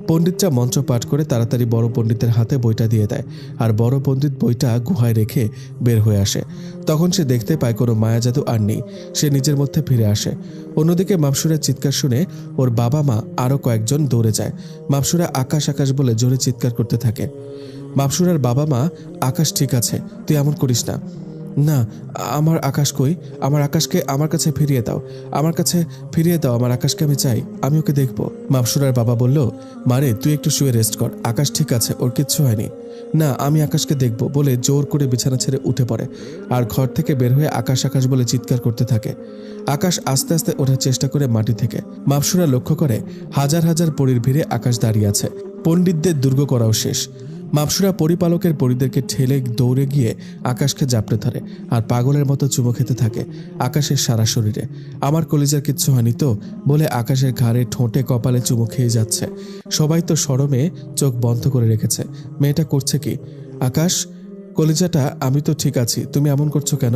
পণ্ডিতরা মন্ত্র পাঠ করে তাড়াতাড়ি বড় পণ্ডিতের হাতে বইটা দিয়ে দেয়, আর বড় পণ্ডিত বইটা গুহায় রেখে বের হয়ে আসে। তখন সে দেখতে পায় কোনো মায়া জাদু আর নেই। সে নিজের মধ্যে ফিরে আসে। অন্যদিকে মাপসুরার চিৎকার শুনে ওর বাবা মা আরও কয়েকজন দৌড়ে যায়। মাপসুরা আকাশ আকাশ বলে জোরে চিৎকার করতে থাকে। মাপসুরার বাবা মা, আকাশ ঠিক আছে, তুই এমন করিস না। না, আমার আকাশ কই? আমার আকাশকে আমার কাছে ফিরিয়ে দাও, আমার কাছে ফিরিয়ে দাও। আমার আকাশকে আমি চাই, আমি ওকে দেখব। মাপসুরার বাবা বলল, মারে তুই একটু শুয়ে রেস্ট কর, আকাশ ঠিক আছে, ওর কিচ্ছু হয়নি। না, আমি আকাশকে দেখব বলে জোর করে বিছানা ছেড়ে উঠে পড়ে, আর ঘর থেকে বের হয়ে আকাশ আকাশ বলে চিৎকার করতে থাকে। আকাশ আস্তে আস্তে ওঠার চেষ্টা করে মাটি থেকে। মাপসুরা লক্ষ্য করে হাজার হাজার পরীর ভিড়ে আকাশ দাঁড়িয়ে আছে। পণ্ডিতদের দুর্গ করাও শেষ। মাপসুরা পরিপালকের পরিদেরকে ঠেলে দৌড়ে গিয়ে আকাশকে জাপটে ধরে আর পাগলের মতো চুমো খেতে থাকে আকাশের সারা শরীরে। আমার কলিজার কিচ্ছু হয়নি তো বলে আকাশের ঘাড়ে ঠোঁটে কপালে চুমো খেয়ে যাচ্ছে। সবাই তো শরমে চোখ বন্ধ করে রেখেছে। মেয়েটা করছে কি? আকাশ কলিজাটা, আমি তো ঠিক আছি, তুমি এমন করছো কেন?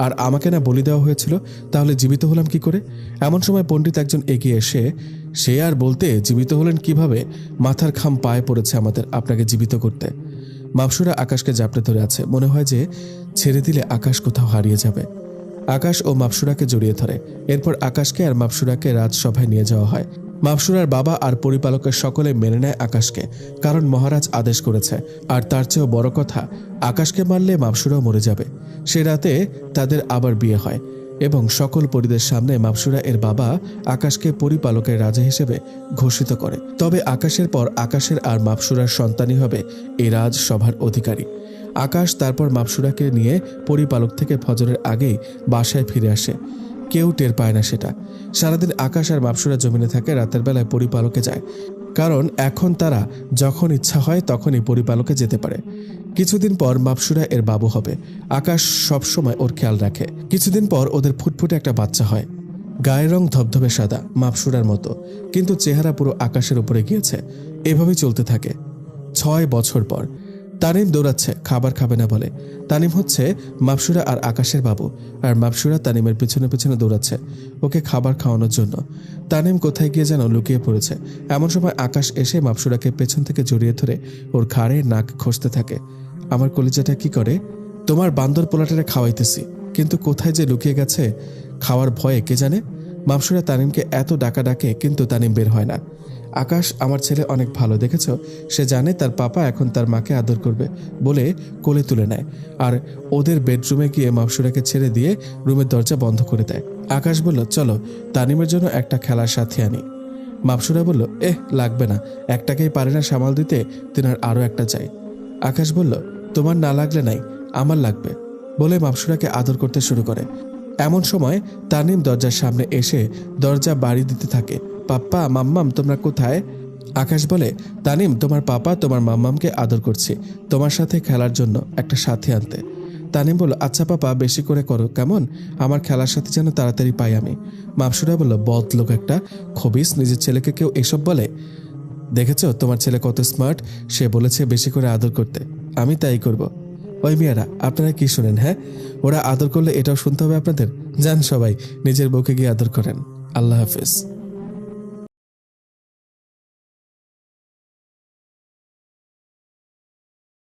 আর আমাকে না বলি দেওয়া হয়েছিল, তাহলে জীবিত হলাম কি করে? এমন সময় পণ্ডিত একজন এগিয়ে এসে, সে আর বলতে, জীবিত হলেন কিভাবে? মাথার খাম পায়ে পড়েছে আমাদের আপনাকে জীবিত করতে। মাপসুরা আকাশকে জাপটে ধরে আছে, মনে হয় যে ছেড়ে দিলে আকাশ কোথাও হারিয়ে যাবে। আকাশ ও মাপসুরাকে জড়িয়ে ধরে। এরপর আকাশকে আর মাপসুরাকে রাজসভায় নিয়ে যাওয়া হয়। মাপসুরার বাবা আর পরিপালকের সকলে মেনে নেয় আকাশকে, কারণ মহারাজ আদেশ করেছে। আর তার চেয়েও বড় কথা, আকাশকে মারলে মাপসুরাও মরে যাবে। সে রাতে তাদের আবার বিয়ে হয় এবং সকল পরিদের সামনে মাপসুরা এর বাবা আকাশকে পরিপালকের রাজা হিসেবে ঘোষিত করে। তবে আকাশের পর আকাশের আর মাপসুরার সন্তানই হবে এই রাজসভার অধিকারী। আকাশ তারপর মাপসুরাকে নিয়ে পরিপালক থেকে ফজরের আগেই বাসায় ফিরে আসে। কেউ টের পায় না সেটা। সারাদিন আকাশ আর মাপসুরা জমিনে থাকে, রাতের বেলায় পরিপালকে যায়, কারণ এখন তারা যখন ইচ্ছা হয় তখনই পরিপালকে যেতে পারে। কিছুদিন পর মাপসুরা এর বাবু হবে। আকাশ সবসময় ওর খেয়াল রাখে। কিছুদিন পর ওদের ফুটফুটে একটা বাচ্চা হয়। গায়ের রং ধবধবে সাদা, মাপসুরার মতো, কিন্তু চেহারা পুরো আকাশের উপরে গিয়েছে। এভাবেই চলতে থাকে। 6 বছর পর তানিম দৌড়াচ্ছে, খাবার খাবে না বলে। তানিম হচ্ছে মাপসুরা আর আকাশের বাবু, আর মাপসুরা তানিমের পিছনে পিছনে দৌড়াচ্ছে ওকে খাবার খাওয়ানোর জন্য। তানিম কোথায় গিয়ে যেন লুকিয়ে পড়েছে। এমন সময় আকাশ এসে মাপসুরাকে পেছন থেকে জড়িয়ে ধরে ওর ঘাড়ে নাক ঘষতে থাকে। আমার কলিজাটা কি করে? তোমার বান্দর পোলাটারে খাওয়াইতেছি, কিন্তু কোথায় যে লুকিয়ে গেছে খাওয়ার ভয়ে কে জানে। মাপসুরা তানিমকে এত ডাকা ডাকে, কিন্তু তানিম বের হয় না। আকাশ, আমার ছেলে অনেক ভালো, দেখেছ? সে জানে তার পাপা এখন তার মাকে আদর করবে বলে কোলে তুলে নেয় আর ওদের বেডরুমে গিয়ে মাপসুরাকে ছেড়ে দিয়ে রুমের দরজা বন্ধ করে দেয়। আকাশ বলল, চলো তানিমের জন্য একটা খেলার সাথী আনি। মাপসুরা বলল, লাগবে না, একটাকেই পারে না সামাল দিতে, তিনার আরও একটা চাই। আকাশ বলল, তোমার না লাগলে নাই, আমার লাগবে বলে মাপসুরাকে আদর করতে শুরু করে। এমন সময় তানিম দরজার সামনে এসে দরজা বাড়ি দিতে থাকে। পাপ্পা, মাম্মাম তোমরা কোথায়? আকাশ বলে, তানিম, তোমার পাপা তোমার মাম্মামকে আদর করছে, তোমার সাথে খেলার জন্য একটা সাথী আনতে। তানিম বলল, আচ্ছা পাপা, বেশি করে করো কেমন, আমার খেলার সাথে যেন তাড়াতাড়ি পাই আমি। মাপসুরা বলল, বদ লোক একটা, খবিস, নিজের ছেলেকে কেউ এসব বলে? দেখেছ তোমার ছেলে কত স্মার্ট, সে বলেছে বেশি করে আদর করতে, আমি তাই করব। ওই মিয়ারা, আপনারা কি শুনেন? হ্যাঁ, ওরা আদর করলে এটাও শুনতে হবে আপনাদের? যান সবাই নিজের বউকে গিয়ে আদর করেন। আল্লাহ হাফেজ।